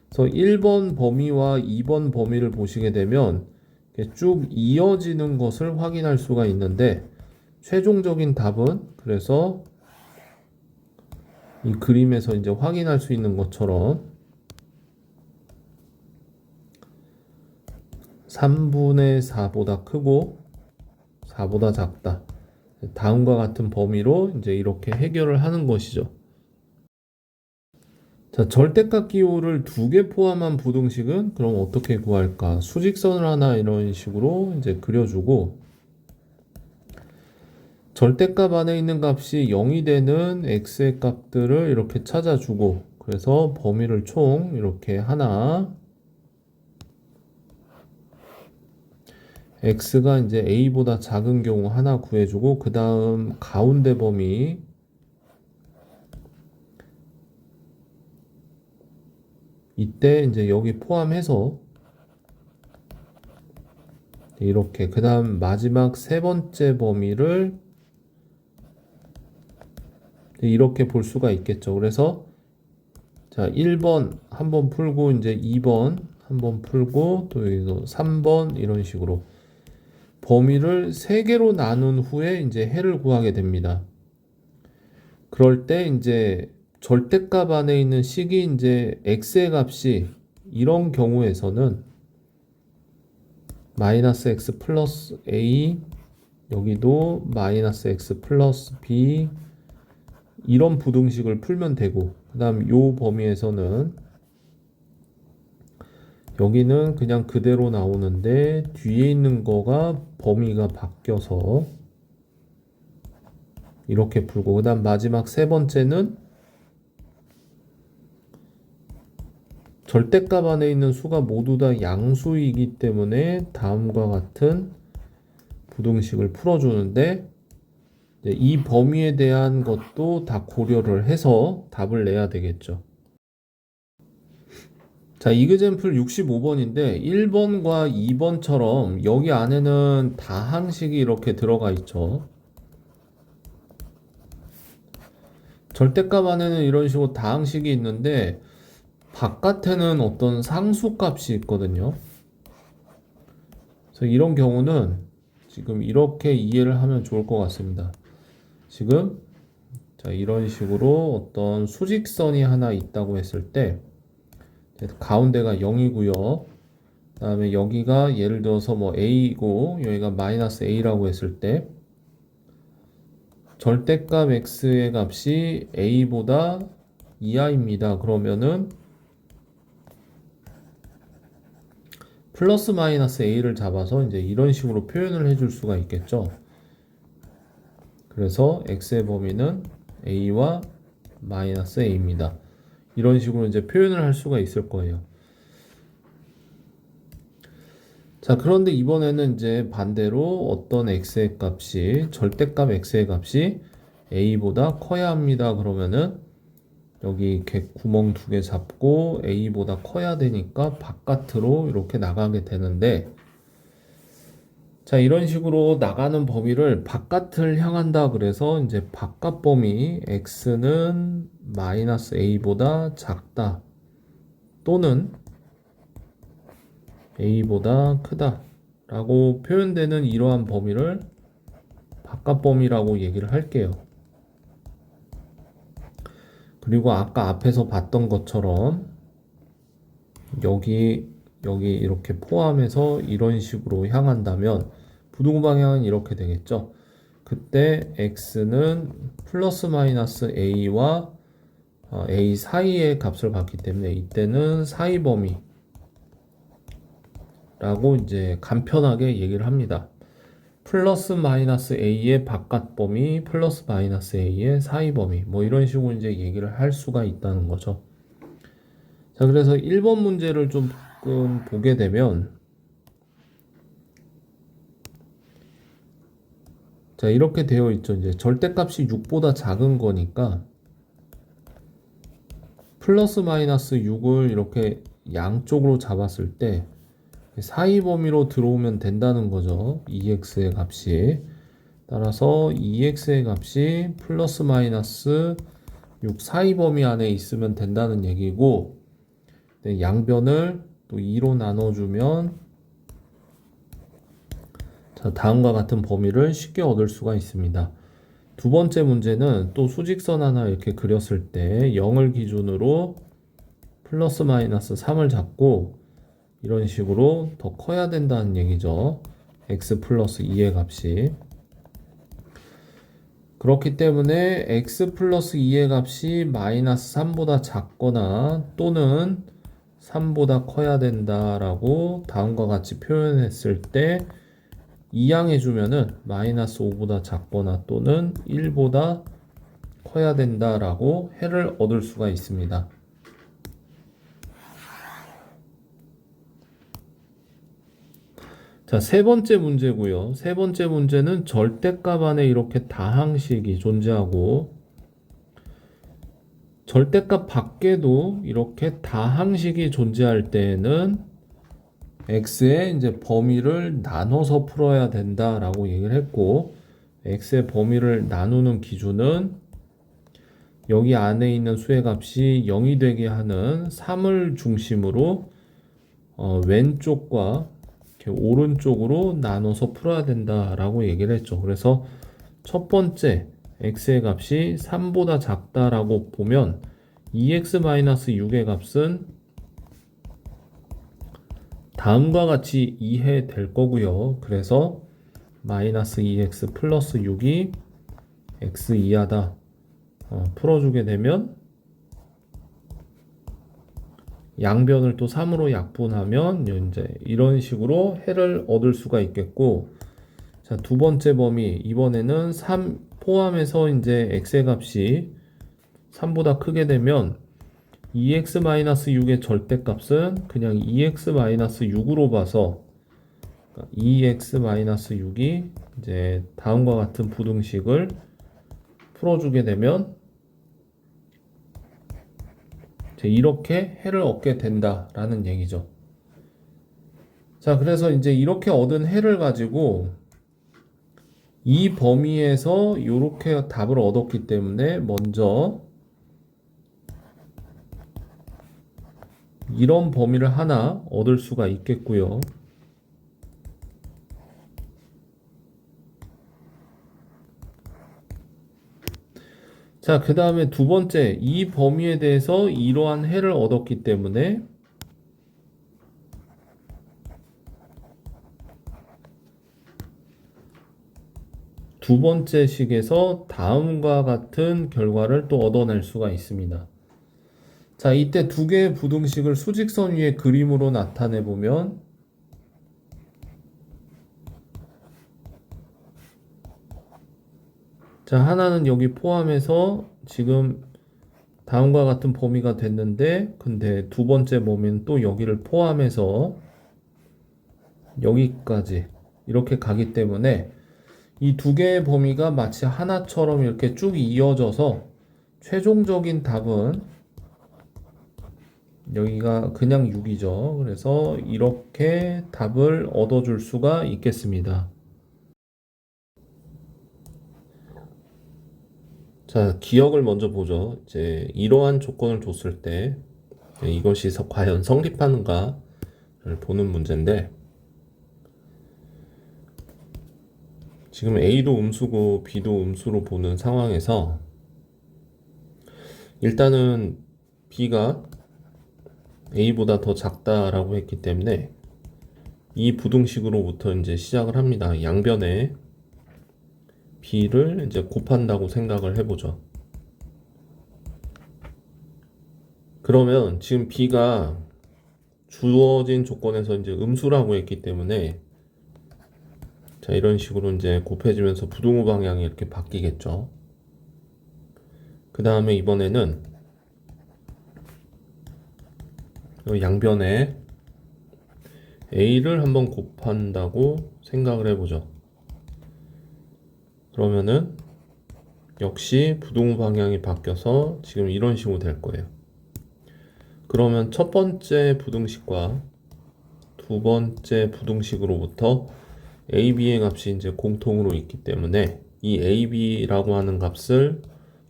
그래서 1번 범위와 2번 범위를 보시게 되면 쭉 이어지는 것을 확인할 수가 있는데, 최종적인 답은 그래서 이 그림에서 이제 확인할 수 있는 것처럼 3분의 4보다 크고 4보다 작다. 다음과 같은 범위로 이제 이렇게 해결을 하는 것이죠. 자, 절대값 기호를 2개 포함한 부등식은 그럼 어떻게 구할까? 수직선을 하나 이런 식으로 이제 그려주고, 절대값 안에 있는 값이 0이 되는 x의 값들을 이렇게 찾아주고, 그래서 범위를 총 이렇게 하나, x가 이제 a보다 작은 경우 하나 구해주고, 그 다음 가운데 범위 이때 이제 여기 포함해서 이렇게, 그 다음 마지막 세 번째 범위를 이렇게 볼 수가 있겠죠. 그래서 자, 1번 한번 풀고 이제 2번 한번 풀고 또 여기서 3번 이런 식으로 범위를 3개로 나눈 후에 이제 해를 구하게 됩니다. 그럴 때 이제 절대값 안에 있는 식이 이제 x의 값이 이런 경우에서는 마이너스 x 플러스 a, 여기도 마이너스 x 플러스 b, 이런 부등식을 풀면 되고, 그 다음 요 범위에서는 여기는 그냥 그대로 나오는데 뒤에 있는 거가 범위가 바뀌어서 이렇게 풀고, 그 다음 마지막 세 번째는 절대값 안에 있는 수가 모두 다 양수이기 때문에 다음과 같은 부등식을 풀어주는데, 이 범위에 대한 것도 다 고려를 해서 답을 내야 되겠죠. 자, 이그젬플 65번인데 1번과 2번처럼 여기 안에는 다항식이 이렇게 들어가 있죠. 절대값 안에는 이런 식으로 다항식이 있는데 바깥에는 어떤 상수값이 있거든요. 그래서 이런 경우는 지금 이렇게 이해를 하면 좋을 것 같습니다. 지금 자, 이런 식으로 어떤 수직선이 하나 있다고 했을 때 가운데가 0이고요. 그 다음에 여기가 예를 들어서 뭐 a이고 여기가 마이너스 a라고 했을 때 절대값 x의 값이 a보다 이하입니다. 그러면은 플러스 마이너스 a를 잡아서 이제 이런 식으로 표현을 해줄 수가 있겠죠. 그래서 x의 범위는 a와 마이너스 a입니다. 이런 식으로 이제 표현을 할 수가 있을 거예요. 자, 그런데 이번에는 이제 반대로 어떤 x의 값이, 절대값 x의 값이 A보다 커야 합니다. 그러면은 여기 구멍 2개 잡고 A보다 커야 되니까 바깥으로 이렇게 나가게 되는데, 자, 이런 식으로 나가는 범위를 바깥을 향한다. 그래서 이제 바깥 범위 x는 마이너스 a보다 작다 또는 a보다 크다 라고 표현되는 이러한 범위를 바깥 범위라고 얘기를 할게요. 그리고 아까 앞에서 봤던 것처럼 여기 이렇게 포함해서 이런 식으로 향한다면 부등 방향은 이렇게 되겠죠. 그때 x는 플러스 마이너스 a와 a 사이의 값을 받기 때문에 이때는 사이 범위라고 이제 간편하게 얘기를 합니다. 플러스 마이너스 a의 바깥 범위, 플러스 마이너스 a의 사이 범위, 뭐 이런 식으로 이제 얘기를 할 수가 있다는 거죠. 자, 그래서 1번 문제를 조금 보게 되면, 자, 이렇게 되어 있죠. 이제 절대값이 6보다 작은 거니까 플러스 마이너스 6을 이렇게 양쪽으로 잡았을 때 사이 범위로 들어오면 된다는 거죠. 2x의 값이. 따라서 2x의 값이 플러스 마이너스 6 사이 범위 안에 있으면 된다는 얘기고, 양변을 또 2로 나눠주면 자, 다음과 같은 범위를 쉽게 얻을 수가 있습니다. 두 번째 문제는 또 수직선 하나 이렇게 그렸을 때 0을 기준으로 플러스 마이너스 3을 잡고 이런 식으로 더 커야 된다는 얘기죠. x 플러스 2의 값이. 그렇기 때문에 x 플러스 2의 값이 마이너스 3보다 작거나 또는 3보다 커야 된다라고 다음과 같이 표현했을 때 이항해주면은 마이너스 5보다 작거나 또는 1보다 커야 된다라고 해를 얻을 수가 있습니다. 자, 세 번째 문제고요. 세 번째 문제는 절대값 안에 이렇게 다항식이 존재하고 절대값 밖에도 이렇게 다항식이 존재할 때에는 x의 이제 범위를 나눠서 풀어야 된다라고 얘기를 했고, x의 범위를 나누는 기준은 여기 안에 있는 수의 값이 0이 되게 하는 3을 중심으로 왼쪽과 이렇게 오른쪽으로 나눠서 풀어야 된다라고 얘기를 했죠. 그래서 첫 번째 x의 값이 3보다 작다라고 보면 2x-6의 값은 다음과 같이 이해될 거고요. 그래서 마이너스 2x 플러스 6이 x 이하다 풀어주게 되면 양변을 또 3으로 약분하면 이제 이런 식으로 해를 얻을 수가 있겠고, 자, 두 번째 범위 이번에는 3 포함해서 이제 x의 값이 3보다 크게 되면 2x-6의 절대값은 그냥 2x-6으로 봐서 2x-6이 이제 다음과 같은 부등식을 풀어주게 되면 이렇게 해를 얻게 된다라는 얘기죠. 자, 그래서 이제 이렇게 얻은 해를 가지고 이 범위에서 이렇게 답을 얻었기 때문에 먼저 이런 범위를 하나 얻을 수가 있겠고요. 자, 그 다음에 두 번째, 이 범위에 대해서 이러한 해를 얻었기 때문에 두 번째 식에서 다음과 같은 결과를 또 얻어낼 수가 있습니다. 자, 이때 두 개의 부등식을 수직선 위에 그림으로 나타내 보면 자, 하나는 여기 포함해서 지금 다음과 같은 범위가 됐는데, 근데 두 번째 범위는 또 여기를 포함해서 여기까지 이렇게 가기 때문에 이 두 개의 범위가 마치 하나처럼 이렇게 쭉 이어져서 최종적인 답은 여기가 그냥 6이죠. 그래서 이렇게 답을 얻어줄 수가 있겠습니다. 자, 기억을 먼저 보죠. 이제 이러한 조건을 줬을 때 이것이 과연 성립하는가를 보는 문제인데, 지금 A도 음수고 B도 음수로 보는 상황에서 일단은 B가 A보다 더 작다라고 했기 때문에 이 부등식으로부터 이제 시작을 합니다. 양변에 B를 이제 곱한다고 생각을 해보죠. 그러면 지금 B가 주어진 조건에서 이제 음수라고 했기 때문에 자, 이런 식으로 이제 곱해지면서 부등호 방향이 이렇게 바뀌겠죠. 그 다음에 이번에는 양변에 A를 한번 곱한다고 생각을 해보죠. 그러면은 역시 부등호 방향이 바뀌어서 지금 이런 식으로 될 거예요. 그러면 첫 번째 부등식과 두 번째 부등식으로부터 a, b의 값이 이제 공통으로 있기 때문에 이 a, b라고 하는 값을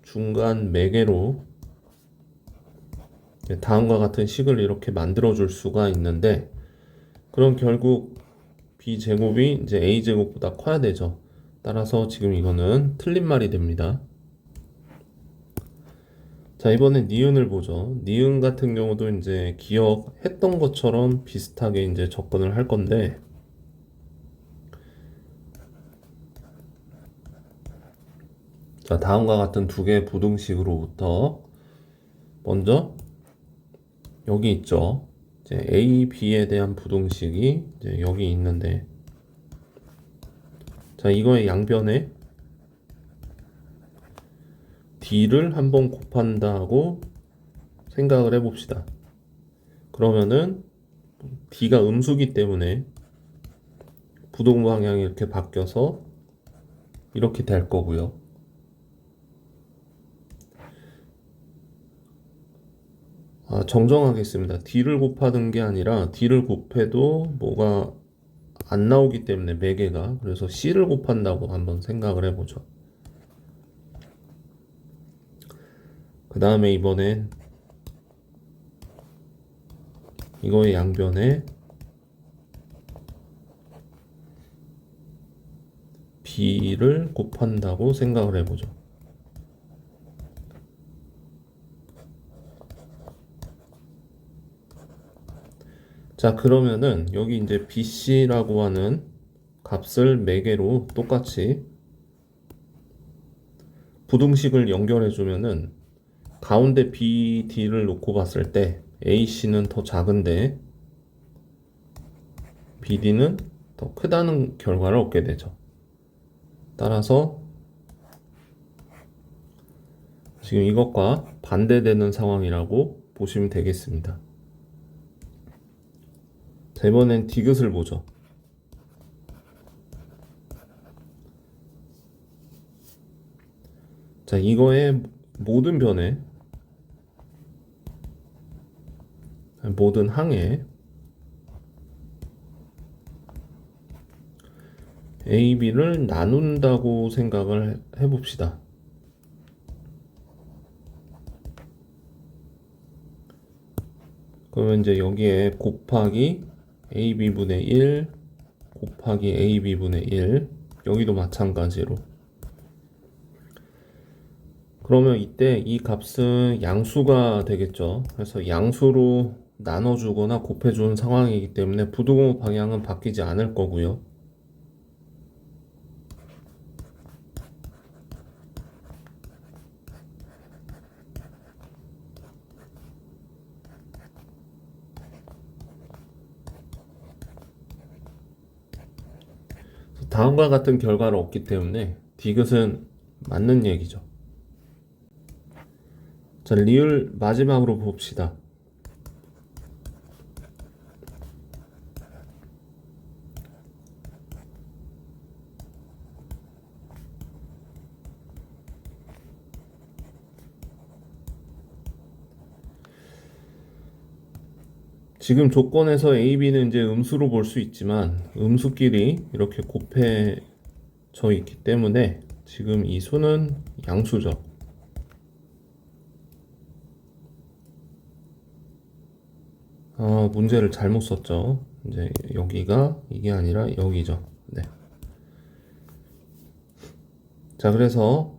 중간 매개로 다음과 같은 식을 이렇게 만들어 줄 수가 있는데, 그럼 결국 b 제곱이 이제 a 제곱보다 커야 되죠. 따라서 지금 이거는 틀린 말이 됩니다. 자, 이번엔 니은을 보죠. 니은 같은 경우도 이제 기억했던 것처럼 비슷하게 이제 접근을 할 건데, 자, 다음과 같은 두 개의 부등식으로부터 먼저 여기 있죠. 이제 A, B에 대한 부등식이 이제 여기 있는데, 자, 이거의 양변에 D를 한번 곱한다고 생각을 해봅시다. 그러면은 D가 음수기 때문에 부동 방향이 이렇게 바뀌어서 이렇게 될 거고요. 정정하겠습니다. D를 곱하는 게 아니라 D를 곱해도 뭐가 안 나오기 때문에 매개가, 그래서 C를 곱한다고 한번 생각을 해보죠. 그 다음에 이번엔 이거의 양변에 B를 곱한다고 생각을 해보죠. 자, 그러면은 여기 이제 BC라고 하는 값을 매개로 똑같이 부등식을 연결해 주면은 가운데 BD를 놓고 봤을 때 AC는 더 작은데 BD는 더 크다는 결과를 얻게 되죠. 따라서 지금 이것과 반대되는 상황이라고 보시면 되겠습니다. 자, 이번엔 디귿을 보죠. 자, 이거의 모든 변에, 모든 항에 A, B를 나눈다고 생각을 해봅시다. 그러면 이제 여기에 곱하기 AB분의 1 곱하기 AB분의 1, 여기도 마찬가지로. 그러면 이때 이 값은 양수가 되겠죠. 그래서 양수로 나눠주거나 곱해주는 상황이기 때문에 부등호 방향은 바뀌지 않을 거고요. 다음과 같은 결과를 얻기 때문에 디귿은 맞는 얘기죠. 자, 리을 마지막으로 봅시다. 지금 조건에서 A, B는 이제 음수로 볼 수 있지만 음수끼리 이렇게 곱해져 있기 때문에 지금 이 수는 양수죠. 문제를 잘못 썼죠. 이제 여기가 이게 아니라 여기죠. 네. 자, 그래서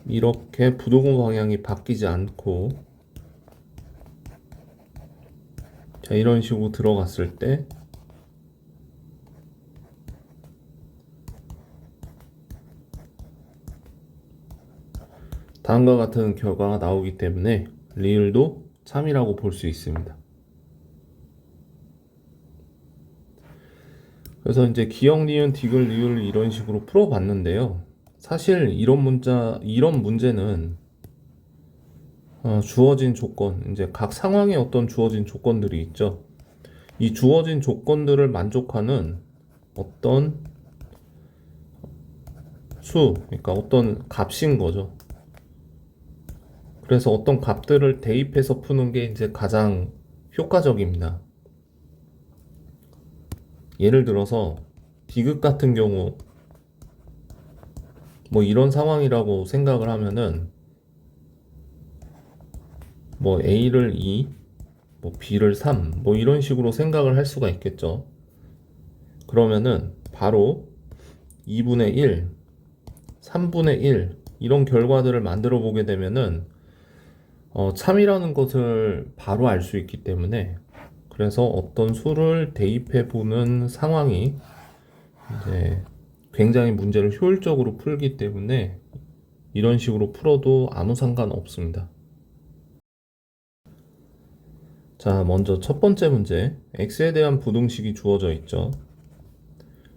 이렇게 부동호 방향이 바뀌지 않고 자, 이런 식으로 들어갔을 때 다음과 같은 결과가 나오기 때문에 리을도 참이라고 볼 수 있습니다. 그래서 이제 기역, 니은, 디귿, 리을 이런 식으로 풀어봤는데요. 사실 이런 문제는 주어진 조건, 이제 각 상황에 어떤 주어진 조건들이 있죠. 이 주어진 조건들을 만족하는 어떤 수, 그러니까 어떤 값인 거죠. 그래서 어떤 값들을 대입해서 푸는 게 이제 가장 효과적입니다. 예를 들어서 디귿 같은 경우 뭐 이런 상황이라고 생각을 하면은 뭐 A를 2, 뭐 B를 3, 뭐 이런 식으로 생각을 할 수가 있겠죠. 그러면은 바로 2분의 1, 3분의 1 이런 결과들을 만들어 보게 되면은 참이라는 것을 바로 알 수 있기 때문에 그래서 어떤 수를 대입해 보는 상황이 이제 굉장히 문제를 효율적으로 풀기 때문에 이런 식으로 풀어도 아무 상관 없습니다. 자, 먼저 첫 번째 문제, x에 대한 부등식이 주어져 있죠.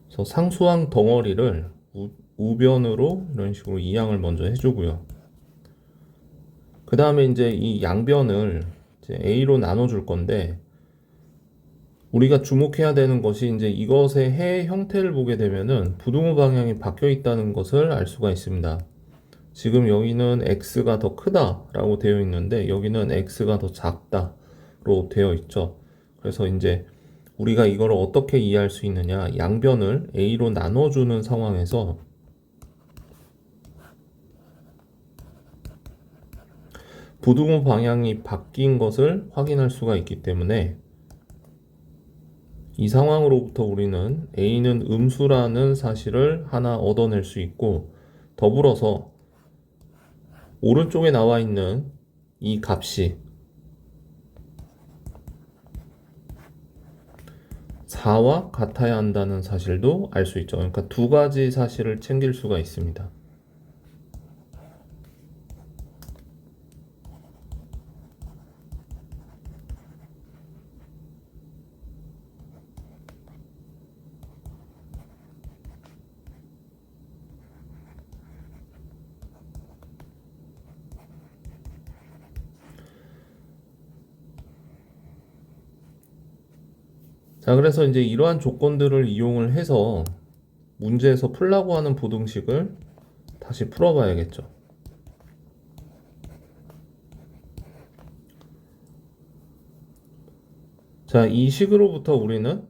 그래서 상수항 덩어리를 우변으로 이런 식으로 이항을 먼저 해주고요. 그 다음에 이제 이 양변을 이제 a로 나눠줄 건데 우리가 주목해야 되는 것이 이제 이것의 해 형태를 보게 되면은 부등호 방향이 바뀌어 있다는 것을 알 수가 있습니다. 지금 여기는 x가 더 크다라고 되어 있는데 여기는 x가 더 작다로 되어 있죠. 그래서 이제 우리가 이걸 어떻게 이해할 수 있느냐, 양변을 a로 나눠주는 상황에서 부등호 방향이 바뀐 것을 확인할 수가 있기 때문에 이 상황으로부터 우리는 a는 음수라는 사실을 하나 얻어낼 수 있고 더불어서 오른쪽에 나와 있는 이 값이 4와 같아야 한다는 사실도 알 수 있죠. 그러니까 두 가지 사실을 챙길 수가 있습니다. 자, 그래서 이제 이러한 조건들을 이용을 해서 문제에서 풀라고 하는 부등식을 다시 풀어봐야겠죠. 자, 이 식으로부터 우리는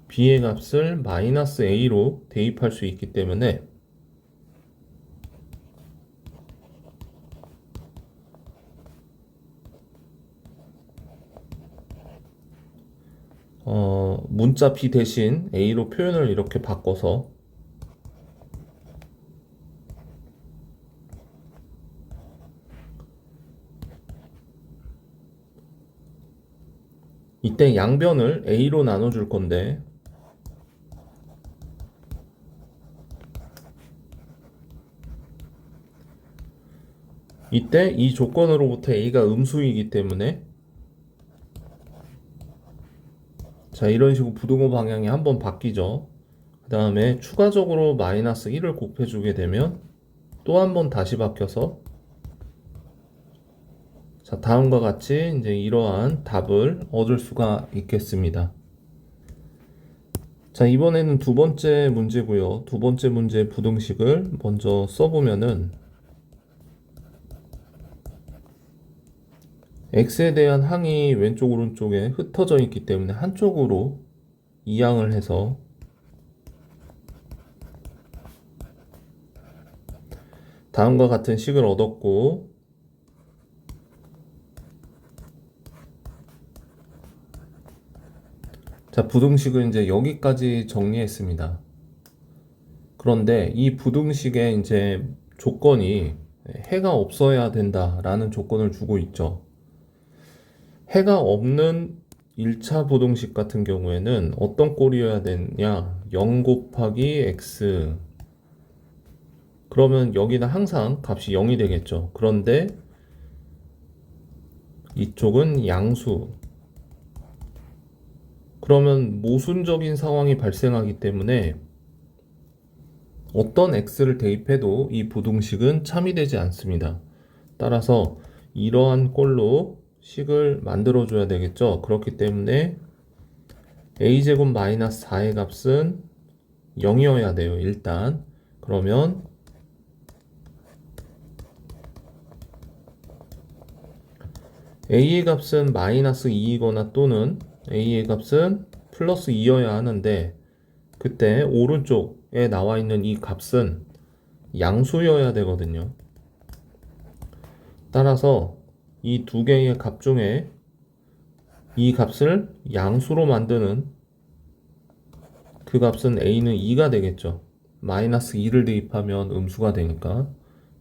b의 값을 마이너스 a로 대입할 수 있기 때문에 문자 b 대신 a로 표현을 이렇게 바꿔서 이때 양변을 a로 나눠줄 건데 이때 이 조건으로부터 a가 음수이기 때문에 자, 이런 식으로 부등호 방향이 한번 바뀌죠. 그 다음에 추가적으로 마이너스 1을 곱해주게 되면 또 한 번 다시 바뀌어서 자, 다음과 같이 이제 이러한 답을 얻을 수가 있겠습니다. 자, 이번에는 두 번째 문제고요. 두 번째 문제 부등식을 먼저 써보면은 x에 대한 항이 왼쪽 오른쪽에 흩어져 있기 때문에 한쪽으로 이항을 해서 다음과 같은 식을 얻었고, 자, 부등식을 이제 여기까지 정리했습니다. 그런데 이 부등식의 이제 조건이 해가 없어야 된다라는 조건을 주고 있죠. 해가 없는 1차 부등식 같은 경우에는 어떤 꼴이어야 되냐? 0 곱하기 x. 그러면 여기는 항상 값이 0이 되겠죠. 그런데 이쪽은 양수. 그러면 모순적인 상황이 발생하기 때문에 어떤 x를 대입해도 이 부등식은 참이되지 않습니다. 따라서 이러한 꼴로 식을 만들어 줘야 되겠죠. 그렇기 때문에 a제곱 마이너스 4의 값은 0이어야 돼요. 일단 그러면 a의 값은 마이너스 2이거나 또는 a의 값은 플러스 2여야 하는데, 그때 오른쪽에 나와 있는 이 값은 양수여야 되거든요. 따라서 이 두 개의 값 중에 이 값을 양수로 만드는 그 값은 a는 2가 되겠죠. 마이너스 2를 대입하면 음수가 되니까.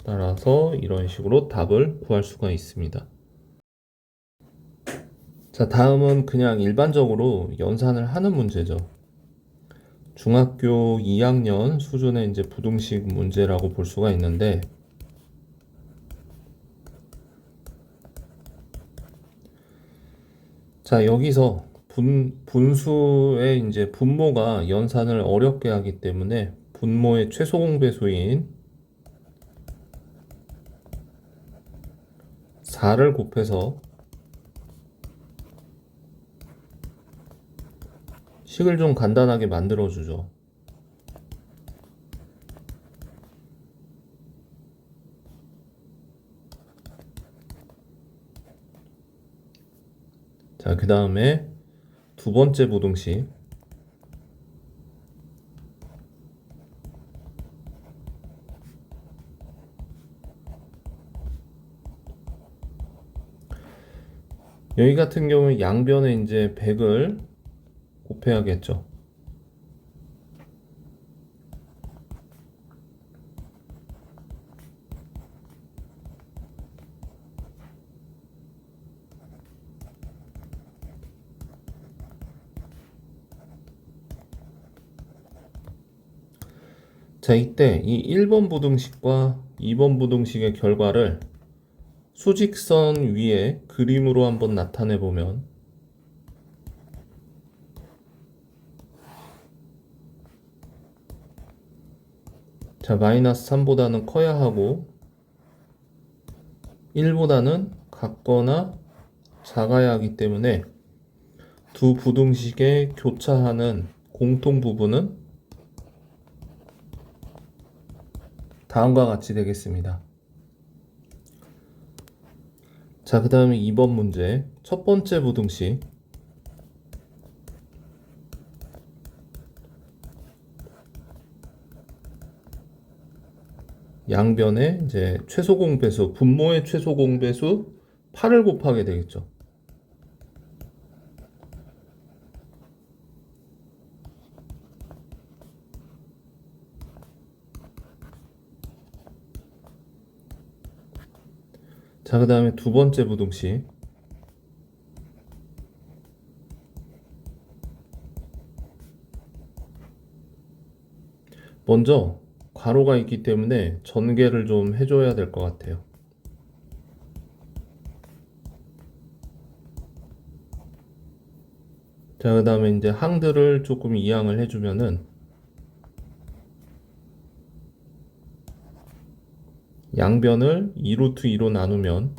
따라서 이런 식으로 답을 구할 수가 있습니다. 자, 다음은 그냥 일반적으로 연산을 하는 문제죠. 중학교 2학년 수준의 이제 부등식 문제라고 볼 수가 있는데, 자, 여기서 분수의 이제 분모가 연산을 어렵게 하기 때문에 분모의 최소 공배수인 4를 곱해서 식을 좀 간단하게 만들어 주죠. 자, 그 다음에 두 번째 부등식. 여기 같은 경우에 양변에 이제 100을 곱해야겠죠. 자, 이때 이 1번 부등식과 2번 부등식의 결과를 수직선 위에 그림으로 한번 나타내 보면, 자, 마이너스 3보다는 커야 하고 1보다는 같거나 작아야 하기 때문에 두 부등식의 교차하는 공통 부분은 다음과 같이 되겠습니다. 자, 그 다음에 2번 문제. 첫 번째 부등식. 양변에 이제 최소 공배수, 분모의 최소 공배수 8을 곱하게 되겠죠. 자, 그 다음에 두 번째 부등식. 먼저 괄호가 있기 때문에 전개를 좀 해줘야 될 것 같아요. 자, 그 다음에 이제 항들을 조금 이항을 해주면은 양변을 2루트 2로 나누면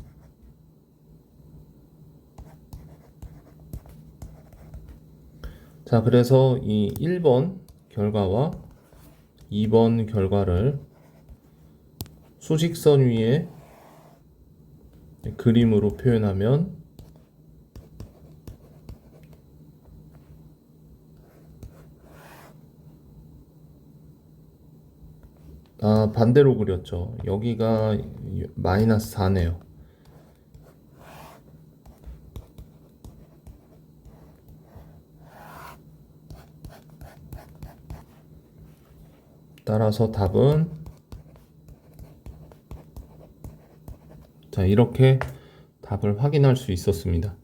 자, 그래서 이 1번 결과와 2번 결과를 수직선 위에 그림으로 표현하면 반대로 그렸죠. 여기가 마이너스 4네요. 따라서 답은 자, 이렇게 답을 확인할 수 있었습니다.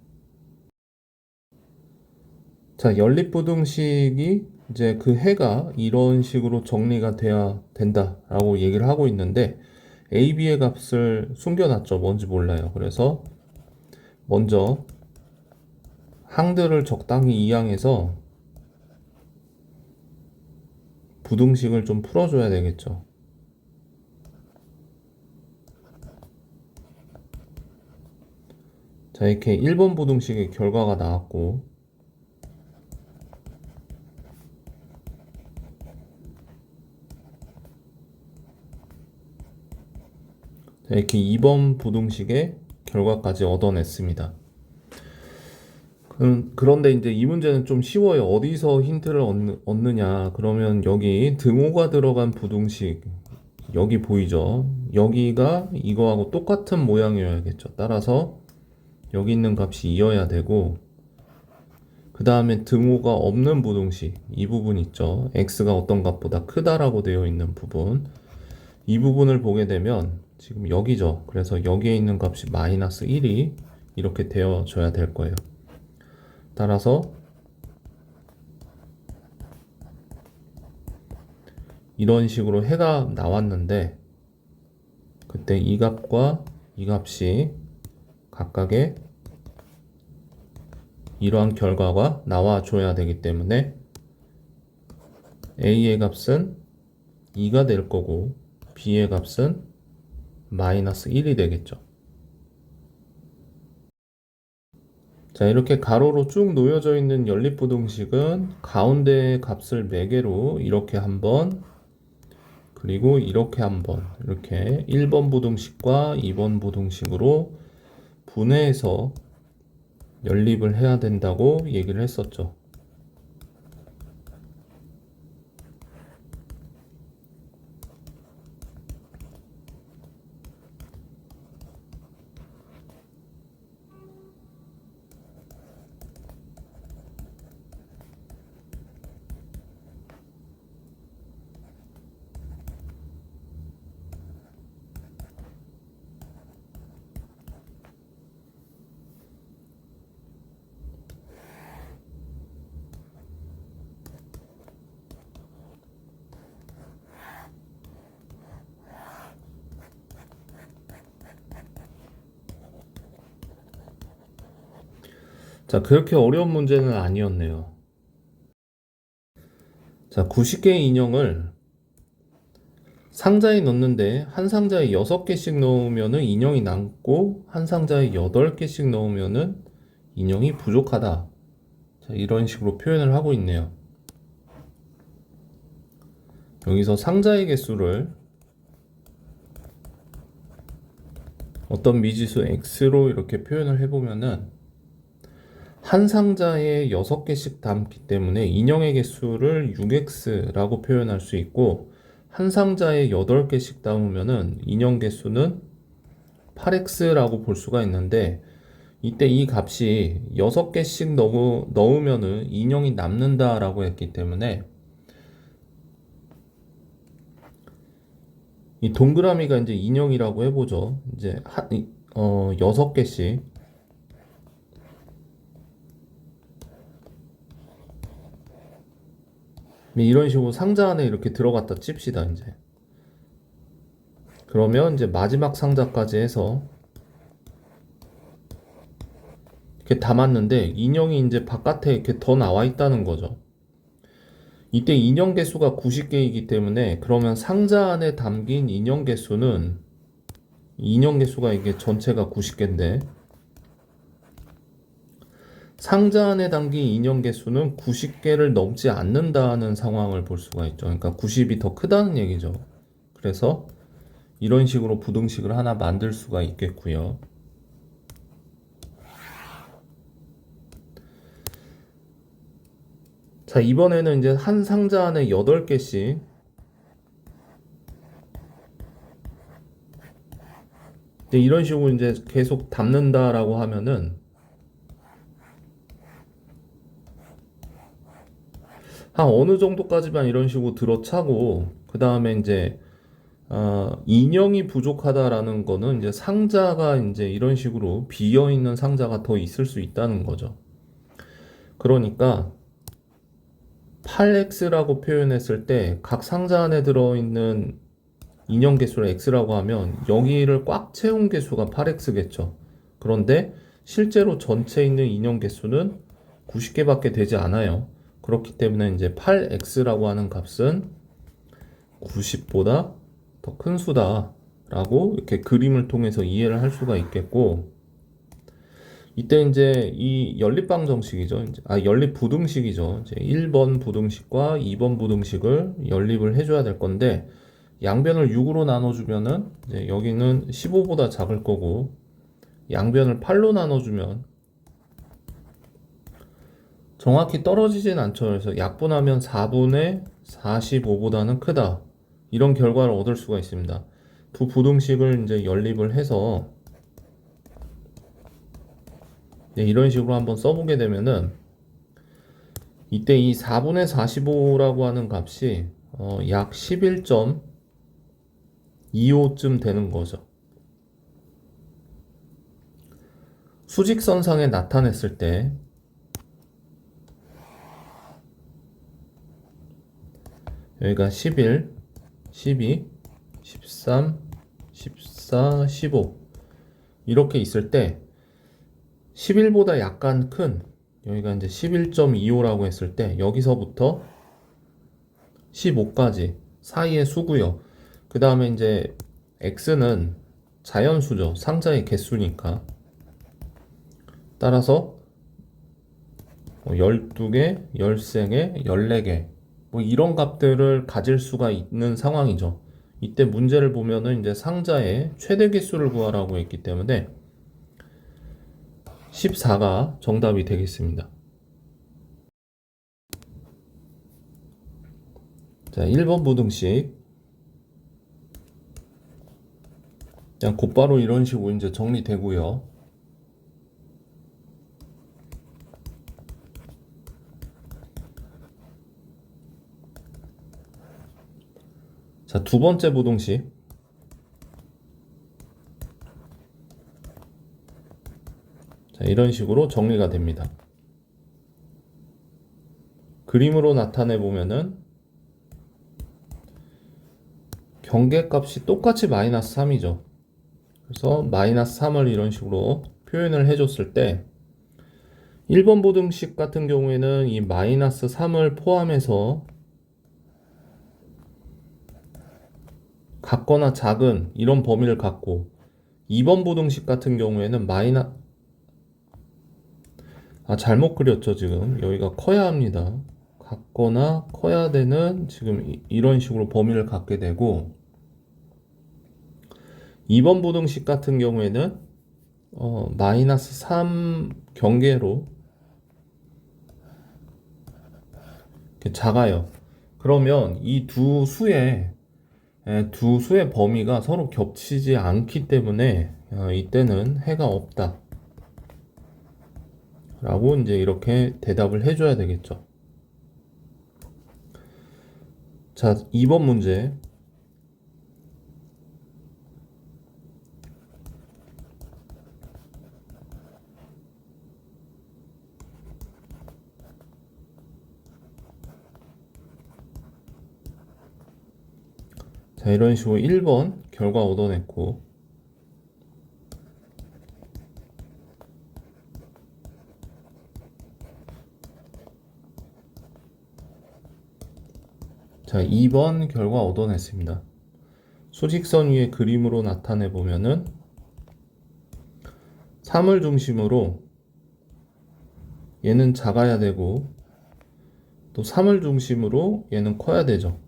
자, 연립부등식이 이제 그 해가 이런 식으로 정리가 돼야 된다라고 얘기를 하고 있는데 a, b의 값을 숨겨놨죠. 뭔지 몰라요. 그래서 먼저 항들을 적당히 이항해서 부등식을 좀 풀어줘야 되겠죠. 자, 이렇게 1번 부등식의 결과가 나왔고 자, 이렇게 2번 부등식의 결과까지 얻어냈습니다. 그런데 이제 이 문제는 좀 쉬워요. 어디서 힌트를 얻느냐? 그러면 여기 등호가 들어간 부등식 여기 보이죠? 여기가 이거하고 똑같은 모양이어야겠죠. 따라서 여기 있는 값이 2여야 되고 그 다음에 등호가 없는 부등식 이 부분 있죠. x가 어떤 값보다 크다라고 되어 있는 부분 이 부분을 보게 되면 지금 여기죠. 그래서 여기에 있는 값이 마이너스 1이 이렇게 되어져야 될 거예요. 따라서 이런 식으로 해가 나왔는데 그때 이 값과 이 값이 각각의 이러한 결과가 나와줘야 되기 때문에 a의 값은 2가 될 거고 b의 값은 마이너스 1이 되겠죠. 자, 이렇게 가로로 쭉 놓여져 있는 연립부등식은 가운데 값을 매개로 이렇게 한번 그리고 이렇게 한번 이렇게 1번 부등식과 2번 부등식으로 분해해서 연립을 해야 된다고 얘기를 했었죠. 자, 그렇게 어려운 문제는 아니었네요. 자, 90개의 인형을 상자에 넣는데 한 상자에 6개씩 넣으면은 인형이 남고 한 상자에 8개씩 넣으면은 인형이 부족하다. 자, 이런 식으로 표현을 하고 있네요. 여기서 상자의 개수를 어떤 미지수 x로 이렇게 표현을 해보면은 한 상자에 6개씩 담기 때문에 인형의 개수를 6x라고 표현할 수 있고 한 상자에 8개씩 담으면은 인형 개수는 8x라고 볼 수가 있는데 이때 이 값이 6개씩 넣으면은 인형이 남는다라고 했기 때문에 이 동그라미가 이제 인형이라고 해보죠. 이제 6개씩 이런 식으로 상자 안에 이렇게 들어갔다 칩시다, 이제. 그러면 이제 마지막 상자까지 해서 이렇게 담았는데 인형이 이제 바깥에 이렇게 더 나와 있다는 거죠. 이때 인형 개수가 90개이기 때문에 그러면 상자 안에 담긴 인형 개수는 인형 개수가 이게 전체가 90개인데 상자 안에 담긴 인형 개수는 90개를 넘지 않는다는 상황을 볼 수가 있죠. 그러니까 90이 더 크다는 얘기죠. 그래서 이런 식으로 부등식을 하나 만들 수가 있겠고요. 자, 이번에는 이제 한 상자 안에 8개씩 근데 이런 식으로 이제 계속 담는다라고 하면은 한 어느 정도까지만 이런 식으로 들어차고 그 다음에 이제 인형이 부족하다라는 거는 이제 상자가 이제 이런 식으로 비어 있는 상자가 더 있을 수 있다는 거죠. 그러니까 8x라고 표현했을 때 각 상자 안에 들어있는 인형 개수를 x라고 하면 여기를 꽉 채운 개수가 8x겠죠. 그런데 실제로 전체에 있는 인형 개수는 90개밖에 되지 않아요. 그렇기 때문에 이제 8x라고 하는 값은 90보다 더 큰 수다라고 이렇게 그림을 통해서 이해를 할 수가 있겠고, 이때 이제 이 연립방 정식이죠. 연립 부등식이죠. 이제 1번 부등식과 2번 부등식을 연립을 해줘야 될 건데, 양변을 6으로 나눠주면은 이제 여기는 15보다 작을 거고, 양변을 8로 나눠주면 정확히 떨어지진 않죠. 그래서 약분하면 4분의 45보다는 크다. 이런 결과를 얻을 수가 있습니다. 두 부등식을 이제 연립을 해서 이런 식으로 한번 써보게 되면은 이때 이 4분의 45라고 하는 값이 약 11.25쯤 되는 거죠. 수직선상에 나타냈을 때 여기가 11, 12, 13, 14, 15 이렇게 있을 때 11보다 약간 큰 여기가 이제 11.25라고 했을 때 여기서부터 15까지 사이의 수고요. 그 다음에 이제 x는 자연수죠. 상자의 개수니까. 따라서 12개, 13개, 14개 뭐 이런 값들을 가질 수가 있는 상황이죠. 이때 문제를 보면은 이제 상자의 최대 개수를 구하라고 했기 때문에 14가 정답이 되겠습니다. 자, 1번 부등식. 그냥 곧바로 이런 식으로 이제 정리되고요. 자, 두 번째 부등식. 자, 이런 식으로 정리가 됩니다. 그림으로 나타내 보면은 경계값이 똑같이 마이너스 3이죠. 그래서 마이너스 3을 이런 식으로 표현을 해줬을 때 1번 부등식 같은 경우에는 이 마이너스 3을 포함해서 같거나 작은 이런 범위를 갖고 2번 부등식 같은 경우에는 잘못 그렸죠. 지금 여기가 커야 합니다. 같거나 커야 되는 지금 이런 식으로 범위를 갖게 되고 2번 부등식 같은 경우에는 마이너스 3 경계로 이렇게 작아요. 그러면 이 두 수의 범위가 서로 겹치지 않기 때문에 이때는 해가 없다 라고 이제 이렇게 대답을 해줘야 되겠죠. 자, 2번 문제. 자, 이런 식으로 1번 결과 얻어냈고, 자, 2번 결과 얻어냈습니다. 수직선 위에 그림으로 나타내 보면은 3을 중심으로 얘는 작아야 되고 또 3을 중심으로 얘는 커야 되죠.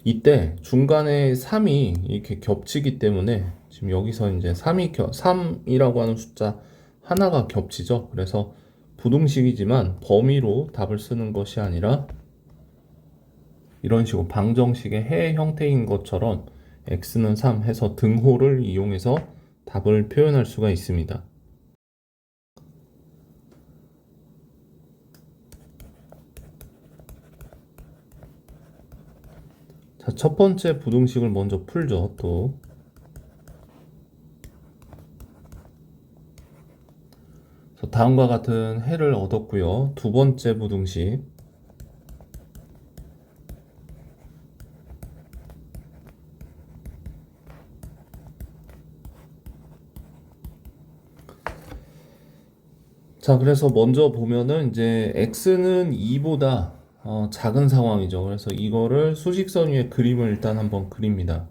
이때 중간에 3이 이렇게 겹치기 때문에 지금 여기서 이제 3이라고 하는 숫자 하나가 겹치죠. 그래서 부등식이지만 범위로 답을 쓰는 것이 아니라 이런 식으로 방정식의 해 형태인 것처럼 x는 3 해서 등호를 이용해서 답을 표현할 수가 있습니다. 자, 첫 번째 부등식을 먼저 풀죠. 또 다음과 같은 해를 얻었고요. 두 번째 부등식, 자, 그래서 먼저 보면은 이제 x는 2보다 작은 상황이죠. 그래서 이거를 수직선 위에 그림을 일단 한번 그립니다.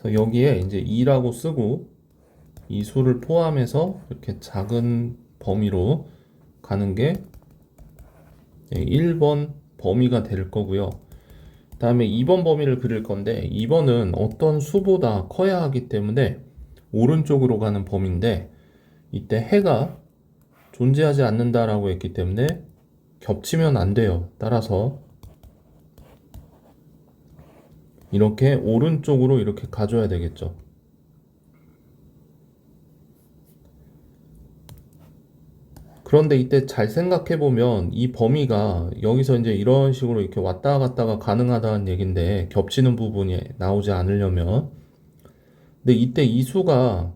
여기에 이제 2라고 쓰고 이 수를 포함해서 이렇게 작은 범위로 가는 게 1번 범위가 될 거고요. 다음에 2번 범위를 그릴 건데 2번은 어떤 수보다 커야 하기 때문에 오른쪽으로 가는 범위인데 이때 해가 존재하지 않는다라고 했기 때문에 겹치면 안 돼요. 따라서 이렇게 오른쪽으로 이렇게 가줘야 되겠죠. 그런데 이때 잘 생각해 보면 이 범위가 여기서 이제 이런 식으로 이렇게 왔다 갔다가 가능하다는 얘긴데 겹치는 부분이 나오지 않으려면, 근데 이때 이 수가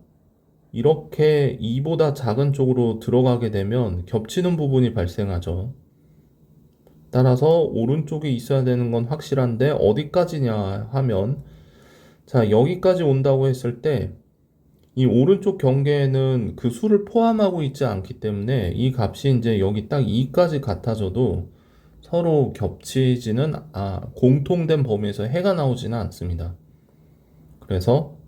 이렇게 2보다 작은 쪽으로 들어가게 되면 겹치는 부분이 발생하죠. 따라서 오른쪽에 있어야 되는 건 확실한데 어디까지냐 하면, 자, 여기까지 온다고 했을 때 이 오른쪽 경계에는 그 수를 포함하고 있지 않기 때문에 이 값이 이제 여기 딱 2까지 같아져도 서로 겹치지는, 공통된 범위에서 해가 나오지는 않습니다. 그래서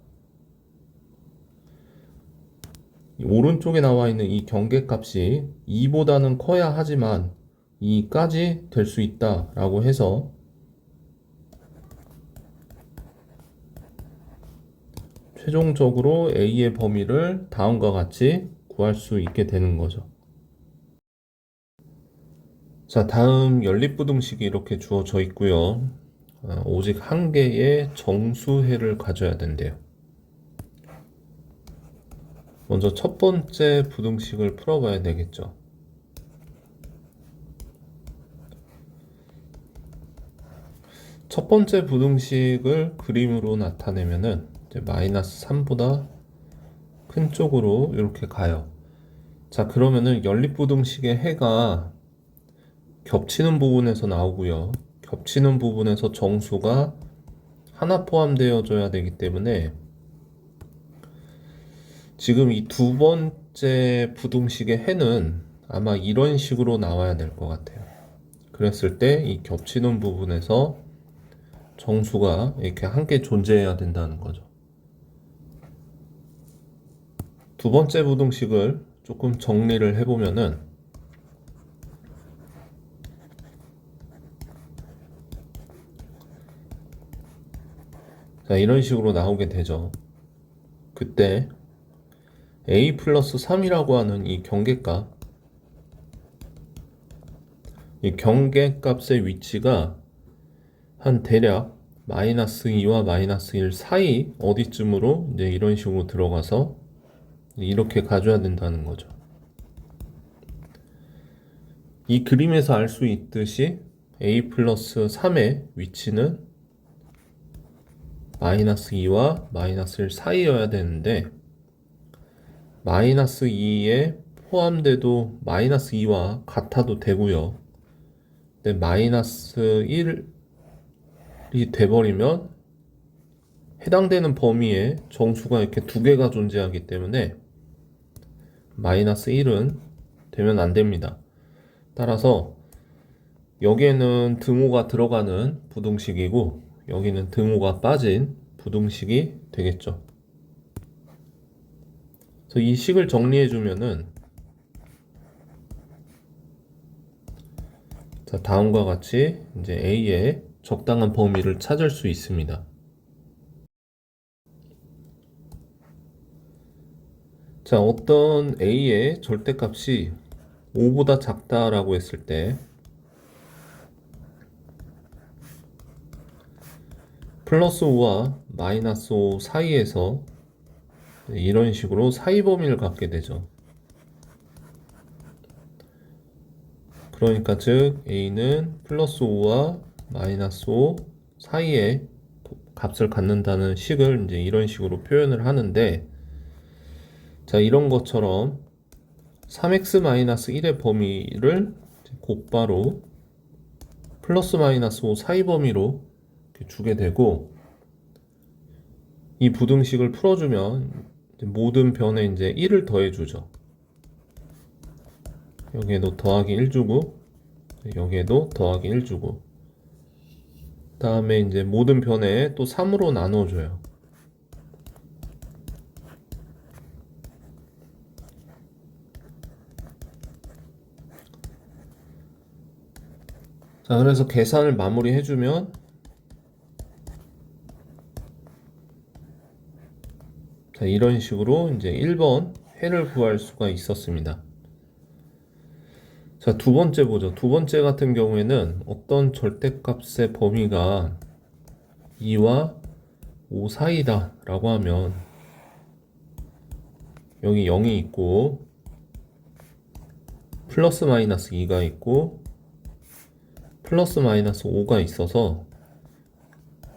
오른쪽에 나와 있는 이 경계값이 2보다는 커야 하지만 2까지 될 수 있다라고 해서 최종적으로 A의 범위를 다음과 같이 구할 수 있게 되는 거죠. 자, 다음 연립부등식이 이렇게 주어져 있고요. 오직 한 개의 정수해를 가져야 된대요. 먼저 첫 번째 부등식을 풀어봐야 되겠죠. 첫 번째 부등식을 그림으로 나타내면은 이제 마이너스 3보다 큰 쪽으로 이렇게 가요. 자, 그러면은 연립부등식의 해가 겹치는 부분에서 나오고요. 겹치는 부분에서 정수가 하나 포함되어져야 되기 때문에 지금 이 두 번째 부등식의 해는 아마 이런 식으로 나와야 될 것 같아요. 그랬을 때 이 겹치는 부분에서 정수가 이렇게 함께 존재해야 된다는 거죠. 두 번째 부등식을 조금 정리를 해보면은, 자, 이런 식으로 나오게 되죠. 그때 a 플러스 3이라고 하는 이 경계값, 이 경계값의 위치가 한 대략 마이너스 2와 마이너스 1 사이 어디쯤으로 이제 이런 식으로 들어가서 이렇게 가져야 된다는 거죠. 이 그림에서 알 수 있듯이 a 플러스 3의 위치는 마이너스 2와 마이너스 1 사이여야 되는데 마이너스 2에 포함돼도 마이너스 2와 같아도 되고요. 근데 마이너스 1이 돼버리면 해당되는 범위에 정수가 이렇게 두 개가 존재하기 때문에 마이너스 1은 되면 안 됩니다. 따라서 여기에는 등호가 들어가는 부등식이고 여기는 등호가 빠진 부등식이 되겠죠. 그래서 이 식을 정리해 주면은, 자, 다음과 같이 이제 A의 적당한 범위를 찾을 수 있습니다. 자, 어떤 A의 절대값이 5보다 작다라고 했을 때 플러스 5와 마이너스 5 사이에서 이런 식으로 사이 범위를 갖게 되죠. 그러니까 즉 A는 플러스 5와 마이너스 5 사이에 값을 갖는다는 식을 이제 이런 식으로 표현을 하는데, 자, 이런 것처럼 3x-1의 범위를 곧바로 플러스 마이너스 5 사이 범위로 이렇게 주게 되고, 이 부등식을 풀어주면 모든 변에 이제 1을 더해주죠. 여기에도 더하기 1 주고, 여기에도 더하기 1 주고, 다음에 이제 모든 변에 또 3으로 나눠줘요. 자, 그래서 계산을 마무리해주면 자, 이런 식으로 이제 1번 해를 구할 수가 있었습니다. 자, 두 번째 보죠. 두 번째 같은 경우에는 어떤 절대값의 범위가 2와 5 사이다 라고 하면 여기 0이 있고 플러스 마이너스 2가 있고 플러스 마이너스 5가 있어서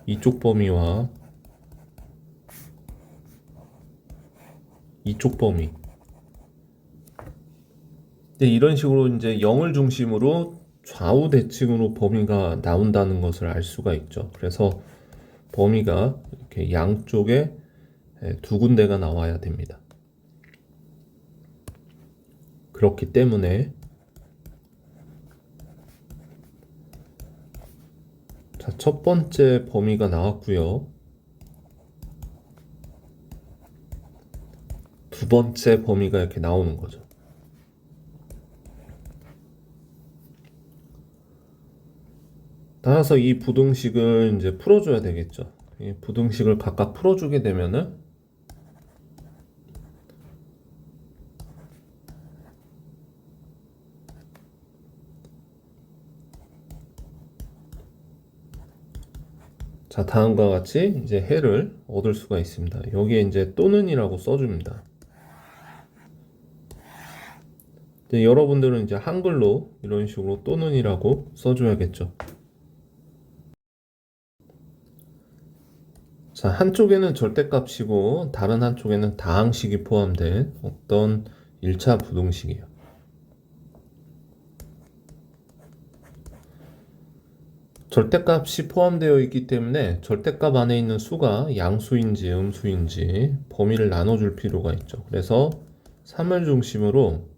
이쪽 범위와 이쪽 범위, 근데 이런 식으로 이제 0을 중심으로 좌우 대칭으로 범위가 나온다는 것을 알 수가 있죠. 그래서 범위가 이렇게 양쪽에 두 군데가 나와야 됩니다. 그렇기 때문에 자, 첫 번째 범위가 나왔고요. 두 번째 범위가 이렇게 나오는 거죠. 따라서 이 부등식을 이제 풀어줘야 되겠죠. 이 부등식을 각각 풀어주게 되면은 자, 다음과 같이 이제 해를 얻을 수가 있습니다. 여기에 이제 또는이라고 써줍니다. 이제 여러분들은 이제 한글로 이런 식으로 또는이라고 써줘야겠죠. 자, 한쪽에는 절대값이고 다른 한쪽에는 다항식이 포함된 어떤 1차 부등식이에요. 절대값이 포함되어 있기 때문에 절대값 안에 있는 수가 양수인지 음수인지 범위를 나눠줄 필요가 있죠. 그래서 3을 중심으로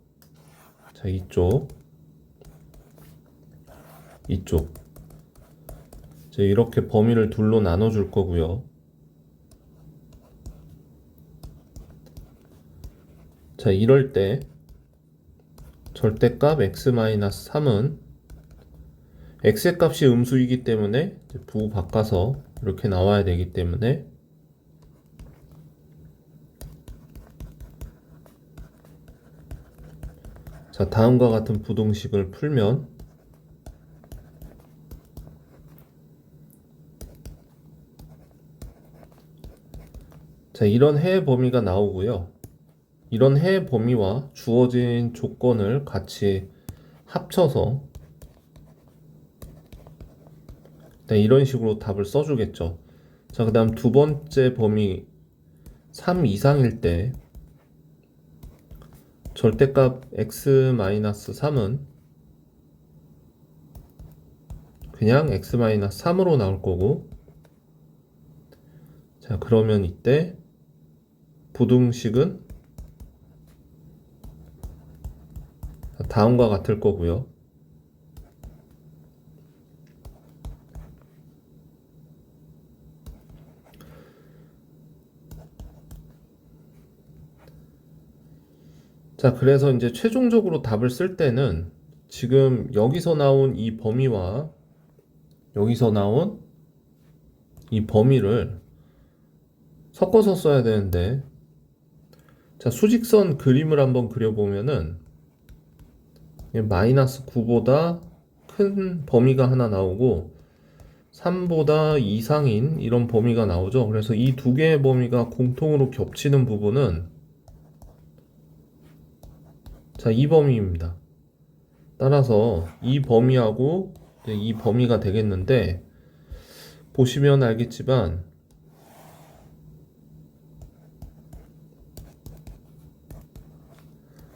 자, 이쪽 자, 이렇게 범위를 둘로 나눠줄 거고요. 자, 이럴 때 절대값 x-3은 x의 값이 음수이기 때문에 부호 바꿔서 이렇게 나와야 되기 때문에 자, 다음과 같은 부등식을 풀면 자, 이런 해의 범위가 나오고요. 이런 해의 범위와 주어진 조건을 같이 합쳐서 이런 식으로 답을 써주겠죠. 자, 그 다음 두 번째 범위 3 이상일 때 절대값 x-3은 그냥 x-3으로 나올 거고, 자, 그러면 이때 부등식은 다음과 같을 거고요. 자, 그래서 이제 최종적으로 답을 쓸 때는 지금 여기서 나온 이 범위와 여기서 나온 이 범위를 섞어서 써야 되는데, 자, 수직선 그림을 한번 그려보면은 마이너스 9보다 큰 범위가 하나 나오고 3보다 이상인 이런 범위가 나오죠. 그래서 이 두 개의 범위가 공통으로 겹치는 부분은 자, 이 범위입니다. 따라서 이 범위하고 이 범위가 되겠는데 보시면 알겠지만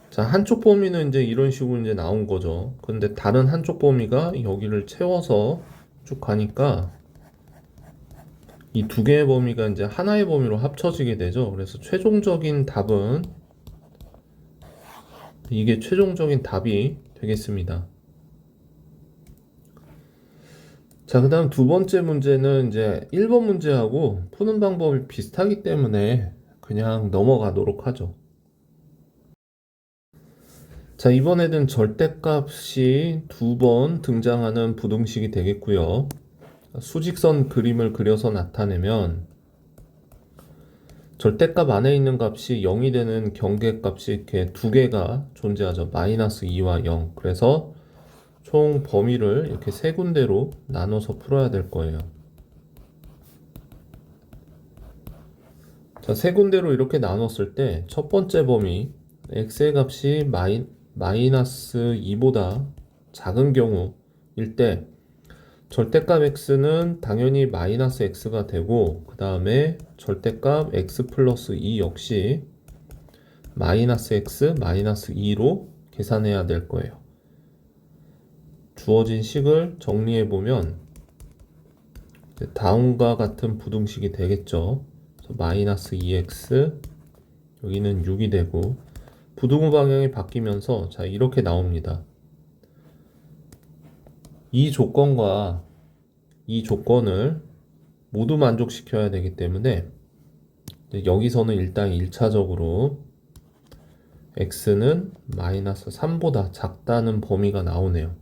자, 한쪽 범위는 이제 이런 식으로 이제 나온 거죠. 근데 다른 한쪽 범위가 여기를 채워서 쭉 가니까 이 두 개의 범위가 이제 하나의 범위로 합쳐지게 되죠. 그래서 최종적인 답은 이게 최종적인 답이 되겠습니다. 자, 그 다음 두 번째 문제는 이제 1번 문제하고 푸는 방법이 비슷하기 때문에 그냥 넘어가도록 하죠. 자, 이번에는 절대값이 두 번 등장하는 부등식이 되겠고요. 수직선 그림을 그려서 나타내면 절대값 안에 있는 값이 0이 되는 경계값이 이렇게 두 개가 존재하죠. 마이너스 2와 0. 그래서 총 범위를 이렇게 세 군데로 나눠서 풀어야 될 거예요. 자, 세 군데로 이렇게 나눴을 때 첫 번째 범위 x의 값이 마이너스 2보다 작은 경우일 때 절대값 x는 당연히 마이너스 x가 되고 그 다음에 절대값 x 플러스 2 역시 마이너스 x 마이너스 2로 계산해야 될 거예요. 주어진 식을 정리해 보면 다음과 같은 부등식이 되겠죠. 마이너스 2x 여기는 6이 되고 부등호 방향이 바뀌면서 자 이렇게 나옵니다. 이 조건과 이 조건을 모두 만족시켜야 되기 때문에 여기서는 일단 1차적으로 x는 마이너스 3보다 작다는 범위가 나오네요.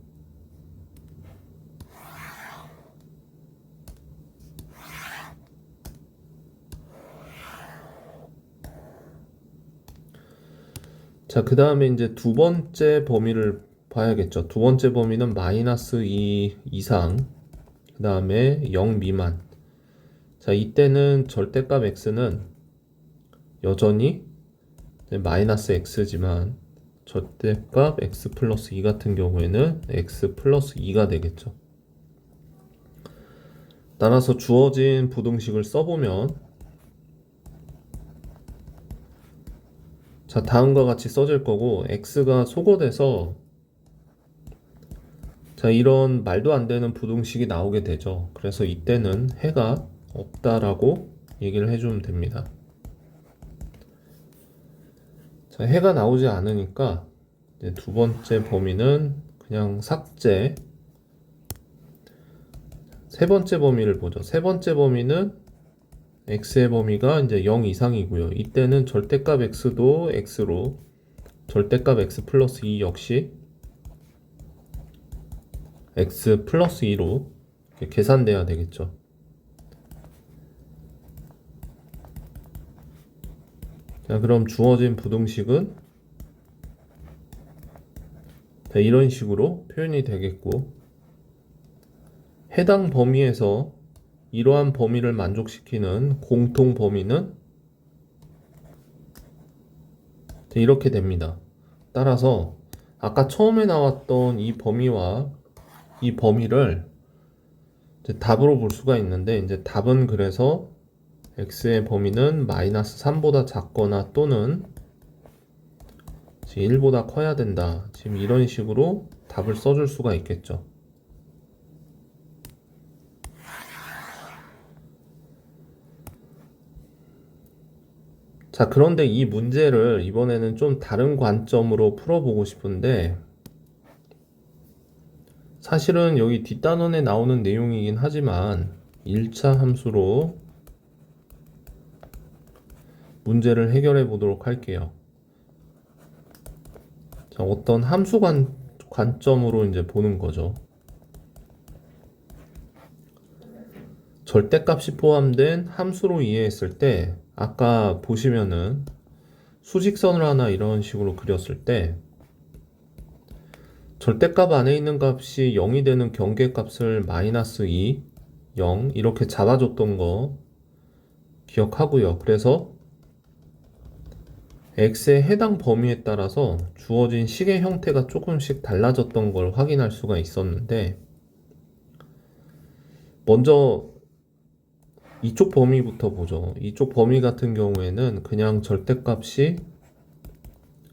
자, 그 다음에 이제 두 번째 범위를 봐야겠죠. 두 번째 범위는 마이너스 2 이상, 그 다음에 0 미만. 자, 이때는 절대값 x는 여전히 마이너스 x지만 절대값 x 플러스 2 같은 경우에는 x 플러스 2가 되겠죠. 따라서 주어진 부등식을 써보면 자, 다음과 같이 써질 거고 x가 소거돼서 자, 이런 말도 안 되는 부등식이 나오게 되죠. 그래서 이때는 해가 없다라고 얘기를 해주면 됩니다. 자, 해가 나오지 않으니까 이제 두 번째 범위는 그냥 삭제. 세 번째 범위를 보죠. 세 번째 범위는 x의 범위가 이제 0 이상이고요. 이때는 절대값 x도 x로 절대값 x 플러스 2 역시 x 플러스 2로 계산돼야 되겠죠. 자, 그럼 주어진 부등식은 이런 식으로 표현이 되겠고 해당 범위에서 이러한 범위를 만족시키는 공통 범위는 이렇게 됩니다. 따라서 아까 처음에 나왔던 이 범위와 이 범위를 이제 답으로 볼 수가 있는데 이제 답은 그래서 x의 범위는 마이너스 3보다 작거나 또는 1보다 커야 된다. 지금 이런 식으로 답을 써줄 수가 있겠죠. 자, 그런데 이 문제를 이번에는 좀 다른 관점으로 풀어보고 싶은데 사실은 여기 뒷단원에 나오는 내용이긴 하지만 1차 함수로 문제를 해결해 보도록 할게요. 자, 어떤 함수 관점으로 이제 보는 거죠. 절대값이 포함된 함수로 이해했을 때 아까 보시면은 수직선을 하나 이런 식으로 그렸을 때 절대값 안에 있는 값이 0이 되는 경계값을 마이너스 2 0 이렇게 잡아줬던 거 기억하고요. 그래서 x의 해당 범위에 따라서 주어진 식의 형태가 조금씩 달라졌던 걸 확인할 수가 있었는데, 먼저 이쪽 범위부터 보죠. 이쪽 범위 같은 경우에는 그냥 절대값이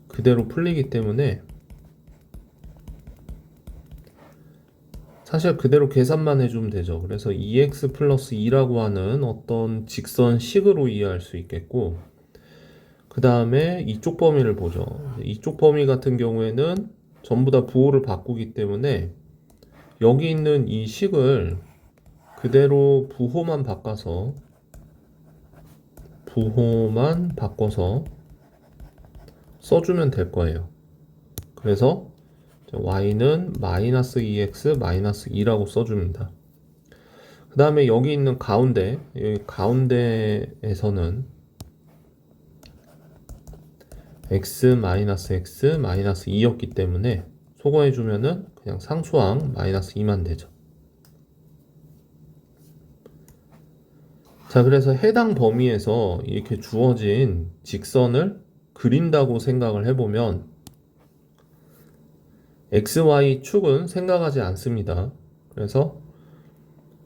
그대로 풀리기 때문에 사실 그대로 계산만 해주면 되죠. 그래서 2x 플러스 2라고 하는 어떤 직선식으로 이해할 수 있겠고, 그 다음에 이쪽 범위를 보죠. 이쪽 범위 같은 경우에는 전부 다 부호를 바꾸기 때문에 여기 있는 이 식을 그대로 부호만 바꿔서 써주면 될 거예요. 그래서 y는 마이너스 2x 마이너스 2라고 써줍니다. 그 다음에 여기 있는 가운데, 여기 가운데에서는 x 마이너스 x 마이너스 2였기 때문에 소거해주면은 그냥 상수항 마이너스 2만 되죠. 자, 그래서 해당 범위에서 이렇게 주어진 직선을 그린다고 생각을 해보면 XY 축은 생각하지 않습니다. 그래서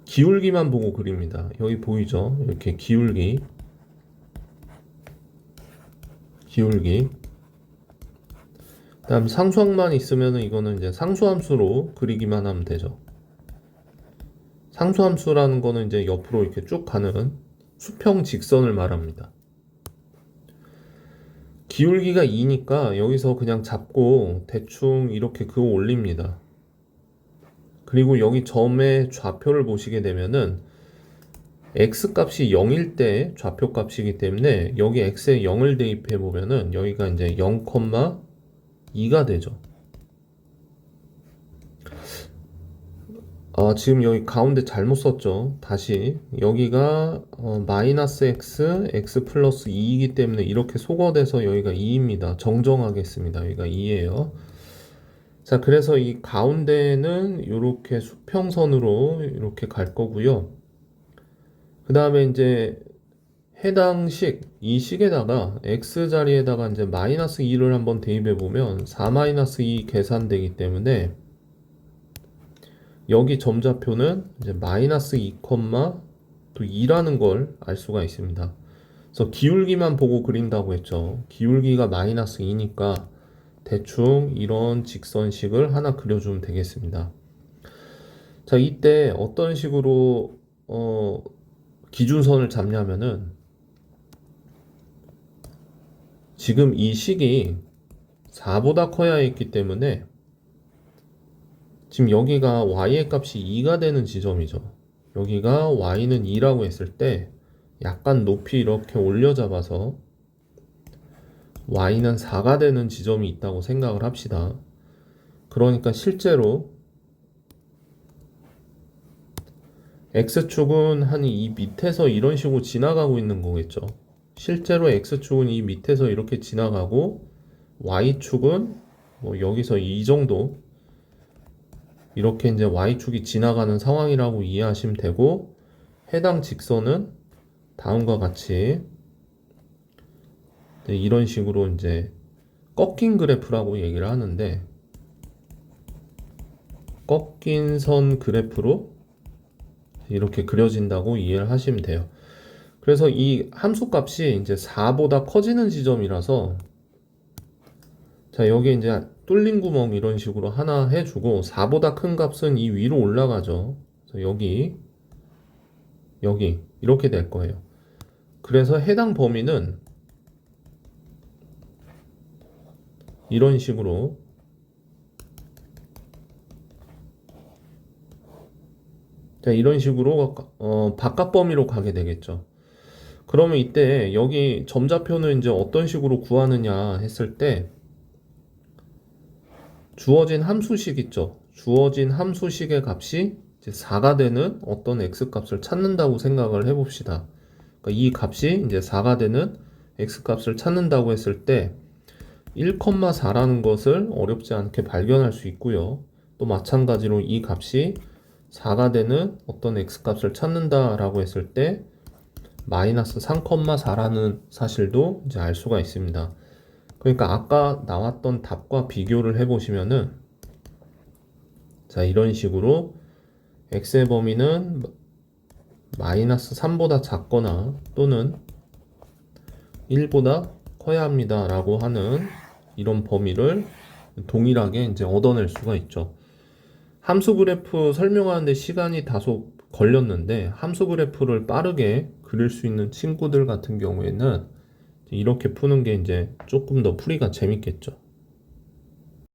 기울기만 보고 그립니다. 여기 보이죠? 이렇게 기울기. 그다음 상수항만 있으면 이거는 이제 상수함수로 그리기만 하면 되죠. 상수함수라는 거는 이제 옆으로 이렇게 쭉 가는 수평 직선을 말합니다. 기울기가 2니까 여기서 그냥 잡고 대충 이렇게 그어 올립니다. 그리고 여기 점의 좌표를 보시게 되면은 x값이 0일 때 좌표 값이기 때문에 여기 x에 0을 대입해 보면은 여기가 이제 0,2가 되죠. 지금 여기 가운데 잘못 썼죠. 다시 여기가 마이너스 x, x 플러스 2이기 때문에 이렇게 소거돼서 여기가 2입니다. 정정하겠습니다. 여기가 2예요. 자, 그래서 이 가운데는 이렇게 수평선으로 이렇게 갈 거고요. 그 다음에 이제 해당 식, 이 식에다가 x 자리에다가 이제 마이너스 2를 한번 대입해 보면 4 마이너스 2 계산되기 때문에 여기 점좌표는 이제 마이너스 2, 또 2라는 걸 알 수가 있습니다. 그래서 기울기만 보고 그린다고 했죠. 기울기가 마이너스 2니까 대충 이런 직선식을 하나 그려주면 되겠습니다. 자, 이때 어떤 식으로 기준선을 잡냐면은 지금 이 식이 4보다 커야 했기 때문에 지금 여기가 y의 값이 2가 되는 지점이죠. 여기가 y는 2라고 했을 때 약간 높이 이렇게 올려 잡아서 y는 4가 되는 지점이 있다고 생각을 합시다. 그러니까 실제로 x축은 한 이 밑에서 이런 식으로 지나가고 있는 거겠죠. 실제로 x축은 이 밑에서 이렇게 지나가고 y축은 뭐 여기서 이 정도 이렇게 이제 y축이 지나가는 상황이라고 이해하시면 되고, 해당 직선은 다음과 같이 이런 식으로 이제 꺾인 그래프라고 얘기를 하는데, 꺾인 선 그래프로 이렇게 그려진다고 이해를 하시면 돼요. 그래서 이 함수 값이 이제 4보다 커지는 지점이라서, 자, 여기 이제 뚫린 구멍 이런 식으로 하나 해주고 4보다 큰 값은 이 위로 올라가죠. 그래서 여기 이렇게 될 거예요. 그래서 해당 범위는 이런 식으로 바깥 범위로 가게 되겠죠. 그러면 이때 여기 점좌표는 이제 어떤 식으로 구하느냐 했을 때 주어진 함수식 있죠. 주어진 함수식의 값이 이제 4가 되는 어떤 x값을 찾는다고 생각을 해봅시다. 그러니까 이 값이 이제 4가 되는 x값을 찾는다고 했을 때 1,4라는 것을 어렵지 않게 발견할 수 있고요. 또 마찬가지로 이 값이 4가 되는 어떤 x값을 찾는다라고 했을 때 마이너스 3,4라는 사실도 이제 알 수가 있습니다. 그러니까 아까 나왔던 답과 비교를 해보시면은 자, 이런 식으로 x의 범위는 마이너스 3보다 작거나 또는 1보다 커야 합니다 라고 하는 이런 범위를 동일하게 이제 얻어낼 수가 있죠. 함수 그래프 설명하는데 시간이 다소 걸렸는데 함수 그래프를 빠르게 그릴 수 있는 친구들 같은 경우에는 이렇게 푸는 게 이제 조금 더 풀이가 재밌겠죠.